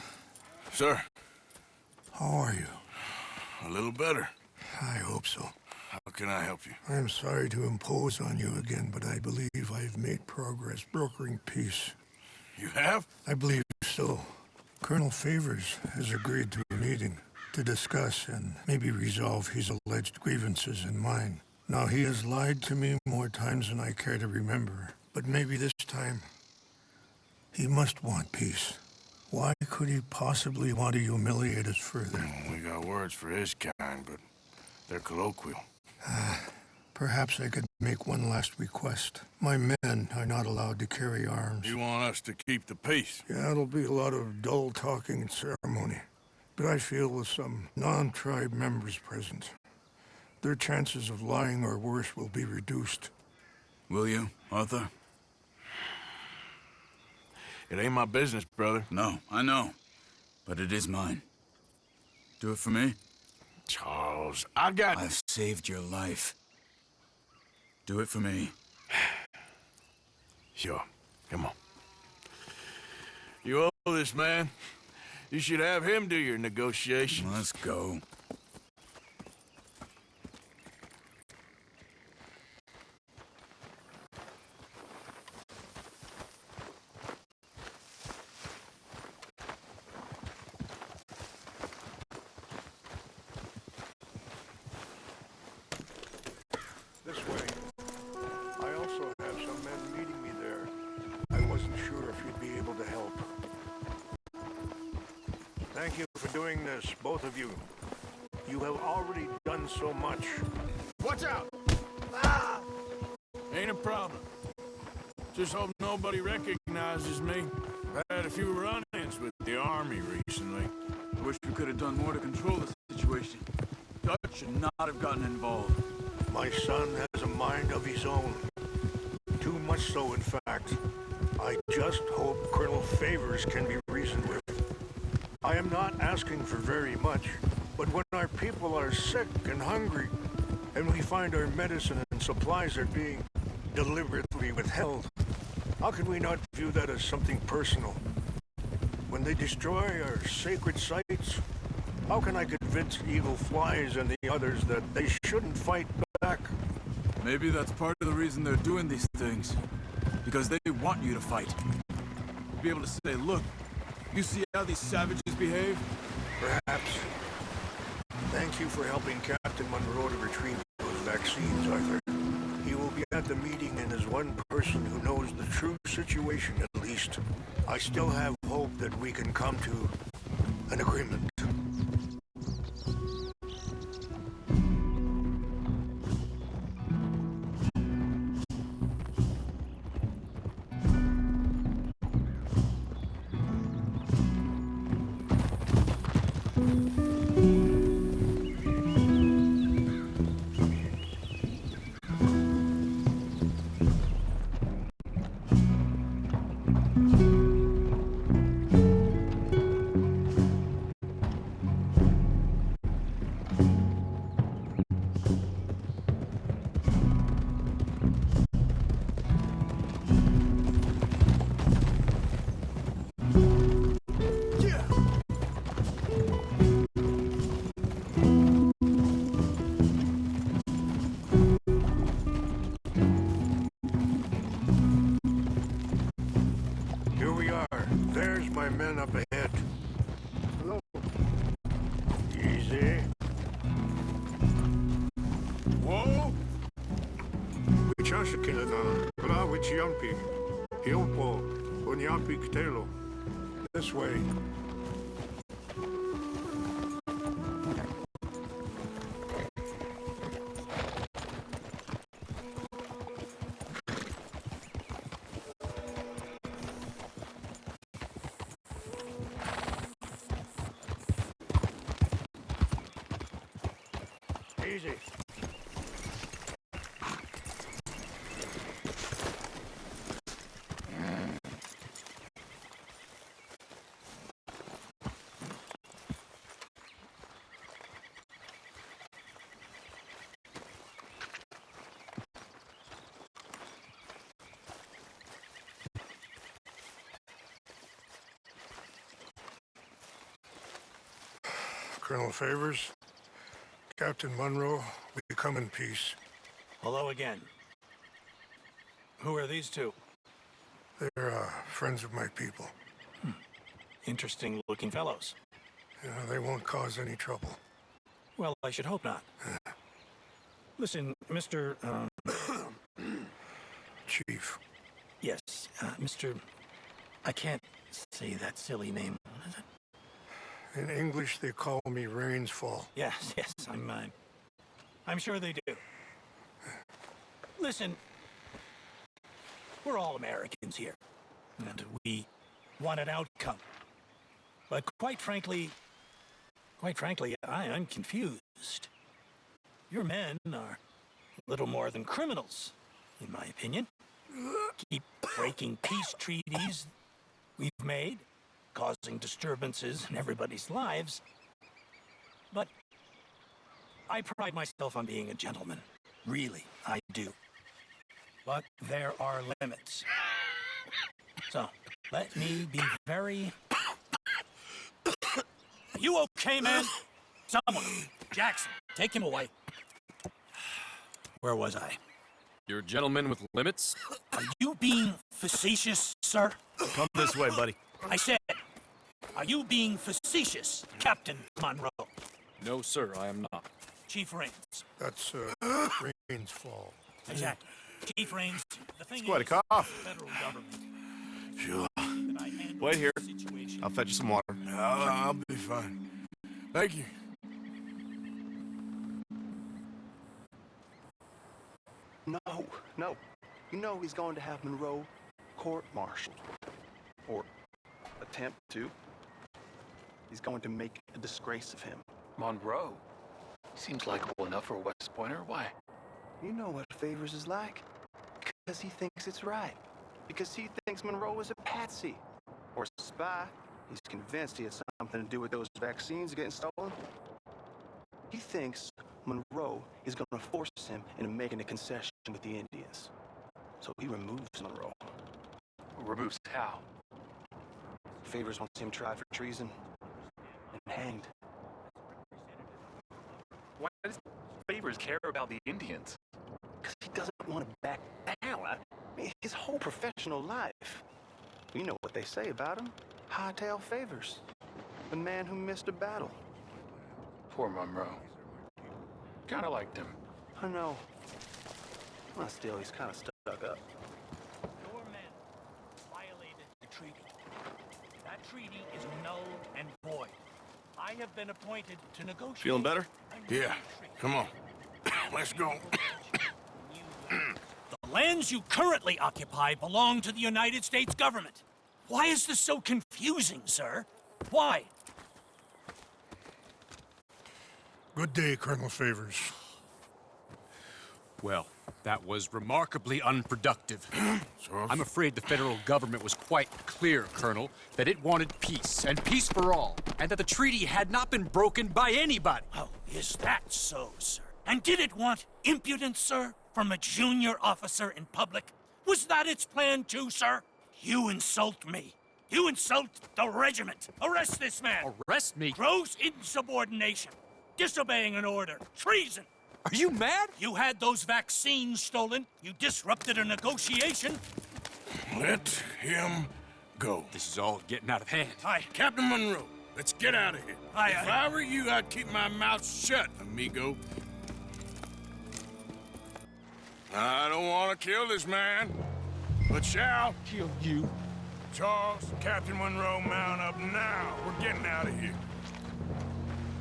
Sir. How are you? A little better. I hope so. How can I help you? I'm sorry to impose on you again, but I believe I've made progress brokering peace. You have? I believe so. Colonel Favors has agreed to a meeting. to discuss and maybe resolve his alleged grievances and mine. Now, he has lied to me more times than I care to remember, but maybe this time he must want peace. Why could he possibly want to humiliate us further? We got words for his kind, but they're colloquial. Perhaps I could make one last request. My men are not allowed to carry arms. You want us to keep the peace? Yeah, it'll be a lot of dull talking and ceremony. But I feel with some non-tribe members present, their chances of lying or worse will be reduced. Will you, Arthur? It ain't my business, brother. No, I know. But it is mine. Do it for me? Charles, I've saved your life. Do it for me. Sure. Come on. You owe this man. You should have him do your negotiations. Let's go. This way. I also have some men meeting me there. I wasn't sure if you'd be able to help. Thank you for doing this, both of you. You have already done so much. Watch out! Ah! Ain't a problem. Just hope nobody recognizes me. I've had a few run-ins with the army recently. I wish we could have done more to control the situation. Dutch should not have gotten involved. My son has a mind of his own. Too much so, in fact. I just hope Colonel Favors can be reasoned with. I am not asking for very much, but when our people are sick and hungry, and we find our medicine and supplies are being deliberately withheld, how can we not view that as something personal? When they destroy our sacred sites, how can I convince Eagle Flies and the others that they shouldn't fight back? Maybe that's part of the reason they're doing these things. Because they want you to fight. Be able to say, look, you see how these savages behave? Perhaps. Thank you for helping Captain Monroe to retrieve those vaccines, Arthur. He will be at the meeting and is one person who knows the true situation, at least. I still have hope that we can come to an agreement. My men up ahead. Hello. Easy. Whoa! Wichashikilana, Kala Wichiampi, Hilpo, Unyampi Ktelo. This way. Easy. Colonel Favors, Captain Monroe, we come in peace. Hello again. Who are these two? They're friends of my people. Interesting-looking fellows. Yeah, they won't cause any trouble. Well, I should hope not. Listen, Mr. Chief. Yes, Mr. I can't say that silly name. What is it? In English, they call me Rainsfall. Yes, I'm sure they do. Listen, we're all Americans here, and we want an outcome. But quite frankly, I'm confused. Your men are little more than criminals, in my opinion. Keep breaking peace treaties we've made, causing disturbances in everybody's lives. But I pride myself on being a gentleman. Really, I do. But there are limits. So, let me be very... Are you okay, man? Someone. Jackson, take him away. Where was I? You're a gentleman with limits? Are you being facetious, sir? Come this way, buddy. I said, are you being facetious, Captain Monroe? No, sir, I am not. Chief Rains. That's, Rainsfall. Exactly. Chief Rains, the thing It's quite is, a cough. federal government. Sure. Wait here. I'll fetch you some water. I'll be fine. Thank you. No. You know he's going to have Monroe court-martialed. Or attempt to. He's going to make a disgrace of him. Monroe? Seems likable enough for a West Pointer. Why? You know what Favors is like. Because he thinks it's right. Because he thinks Monroe is a patsy. Or a spy. He's convinced he had something to do with those vaccines getting stolen. He thinks Monroe is going to force him into making a concession with the Indians. So he removes Monroe. Removes how? Favors wants him tried for treason and hanged. Why does Favors care about the Indians? Because he doesn't want to back down. I mean, his whole professional life. You know what they say about him. Hightail Favors. The man who missed a battle. Poor Monroe. Kinda liked him. I know. Well, still, he's kind of stuck up. Your men violated the treaty. That treaty is null and void. I have been appointed to negotiate. Feeling better? Yeah. Come on. Let's go. The lands you currently occupy belong to the United States government. Why is this so confusing, sir? Why? Good day, Colonel Favors. Well, that was remarkably unproductive. I'm afraid the federal government was quite clear, Colonel, that it wanted peace, and peace for all, and that the treaty had not been broken by anybody. Oh, is that so, sir? And did it want impudence, sir, from a junior officer in public? Was that its plan too, sir? You insult me. You insult the regiment. Arrest this man. Arrest me? Gross insubordination. Disobeying an order. Treason. Are you mad? You had those vaccines stolen. You disrupted a negotiation. Let him go. This is all getting out of hand. Aye. Captain Monroe, let's get out of here. Aye, If aye. I were you, I'd keep my mouth shut, amigo. I don't want to kill this man, but shall Kill you. Charles, Captain Monroe, mount up now. We're getting out of here.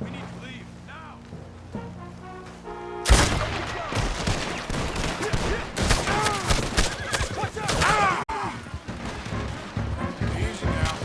We need to leave now. Easy now.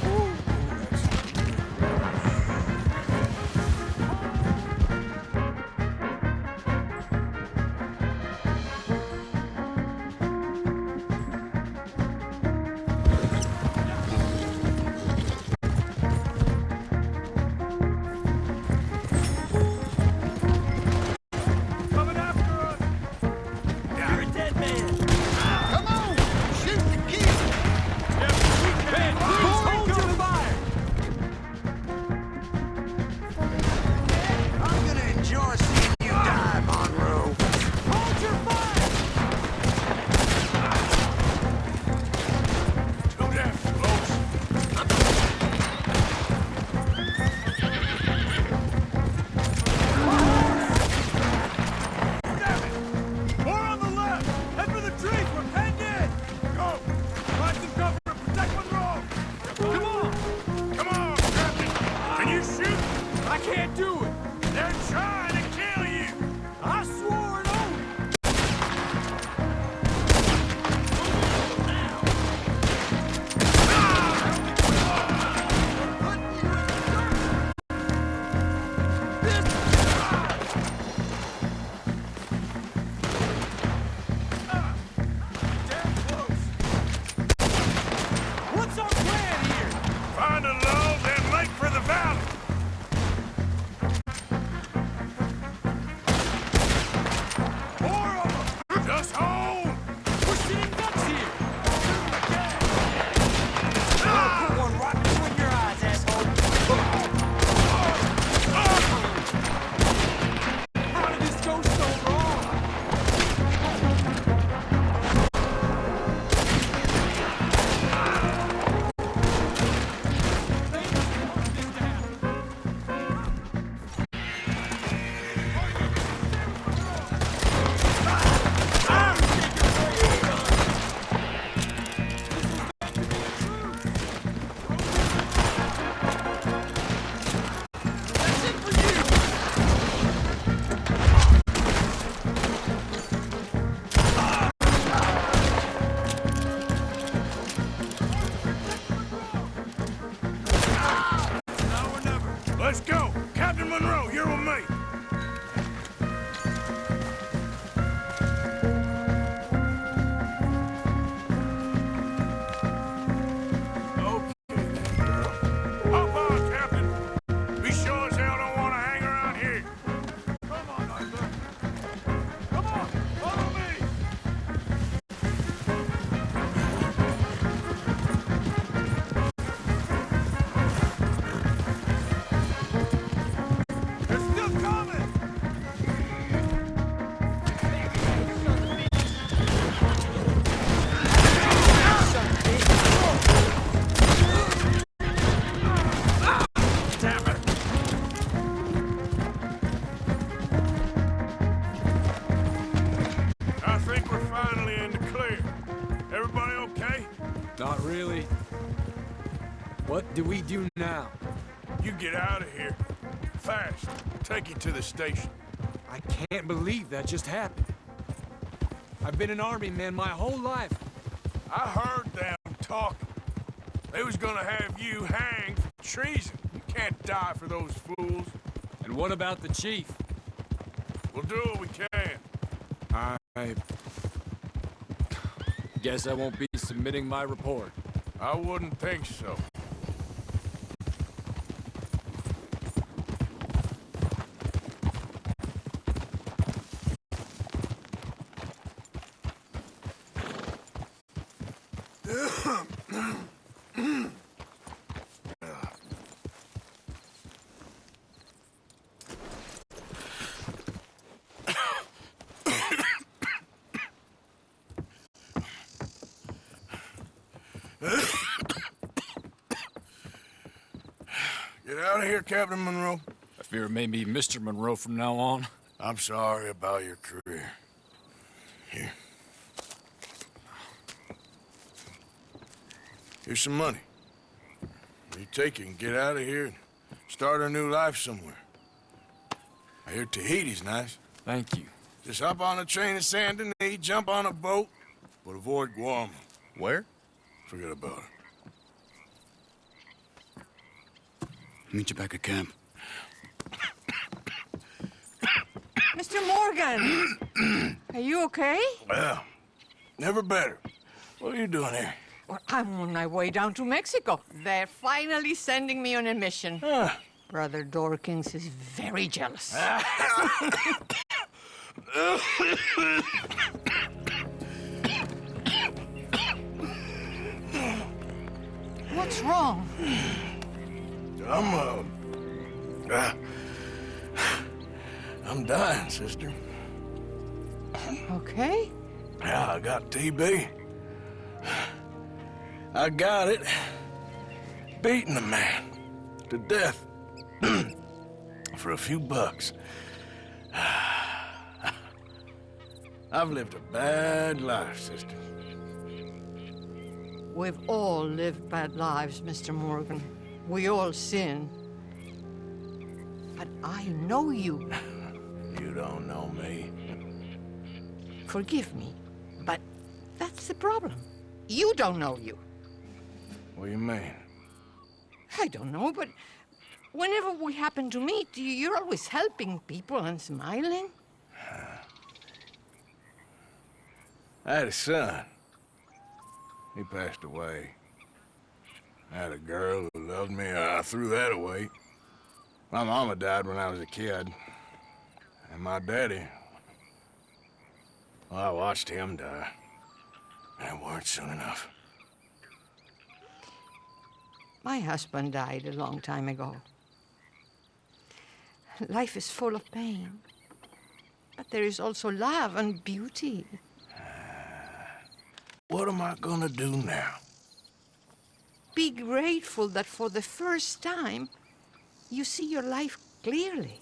really? What do we do now? You get out of here. Fast. Take you to the station. I can't believe that just happened. I've been an army man my whole life. I heard them talking. They was gonna have you hanged for treason. You can't die for those fools. And what about the chief? We'll do what we can. I guess I won't be submitting my report. I wouldn't think so. Get out of here, Captain Monroe. I fear it may be Mr. Monroe from now on. I'm sorry about your career. Here. Here's some money. You take it and get out of here and start a new life somewhere. I hear Tahiti's nice. Thank you. Just hop on a train to Saint Denis, jump on a boat, but avoid Guam. Where? Forget about it. Meet you back at camp. Mr. Morgan! Are you okay? Well, never better. What are you doing here? Well, I'm on my way down to Mexico. They're finally sending me on a mission. Brother Dorkins is very jealous. What's wrong? I'm dying, sister. Okay. Yeah, I got TB. I got it. Beating a man to death for a few bucks. I've lived a bad life, sister. We've all lived bad lives, Mr. Morgan. We all sin. But I know you. You don't know me. Forgive me, but that's the problem. You don't know you. What do you mean? I don't know, but whenever we happen to meet, you're always helping people and smiling. I had a son. He passed away. I had a girl who loved me. I threw that away. My mama died when I was a kid. And my daddy, well, I watched him die. And it weren't soon enough. My husband died a long time ago. Life is full of pain. But there is also love and beauty. What am I gonna do now? Be grateful that for the first time, you see your life clearly.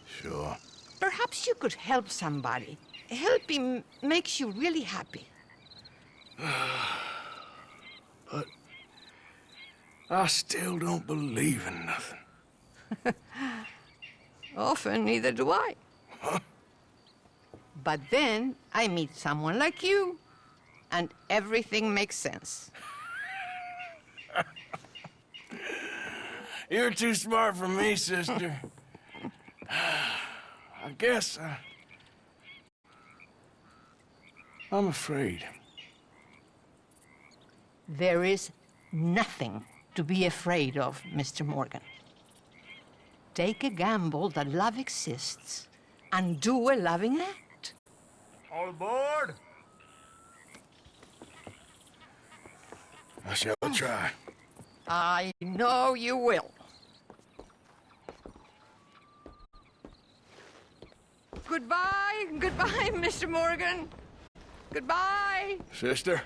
Sure. Perhaps you could help somebody. Helping makes you really happy. But I still don't believe in nothing. Often, neither do I. But then I meet someone like you, and everything makes sense. You're too smart for me, sister. I guess I'm afraid. There is nothing to be afraid of, Mr. Morgan. Take a gamble that love exists and do a loving act. All aboard? I shall try. I know you will. Goodbye, goodbye, Mr. Morgan. Goodbye. Sister?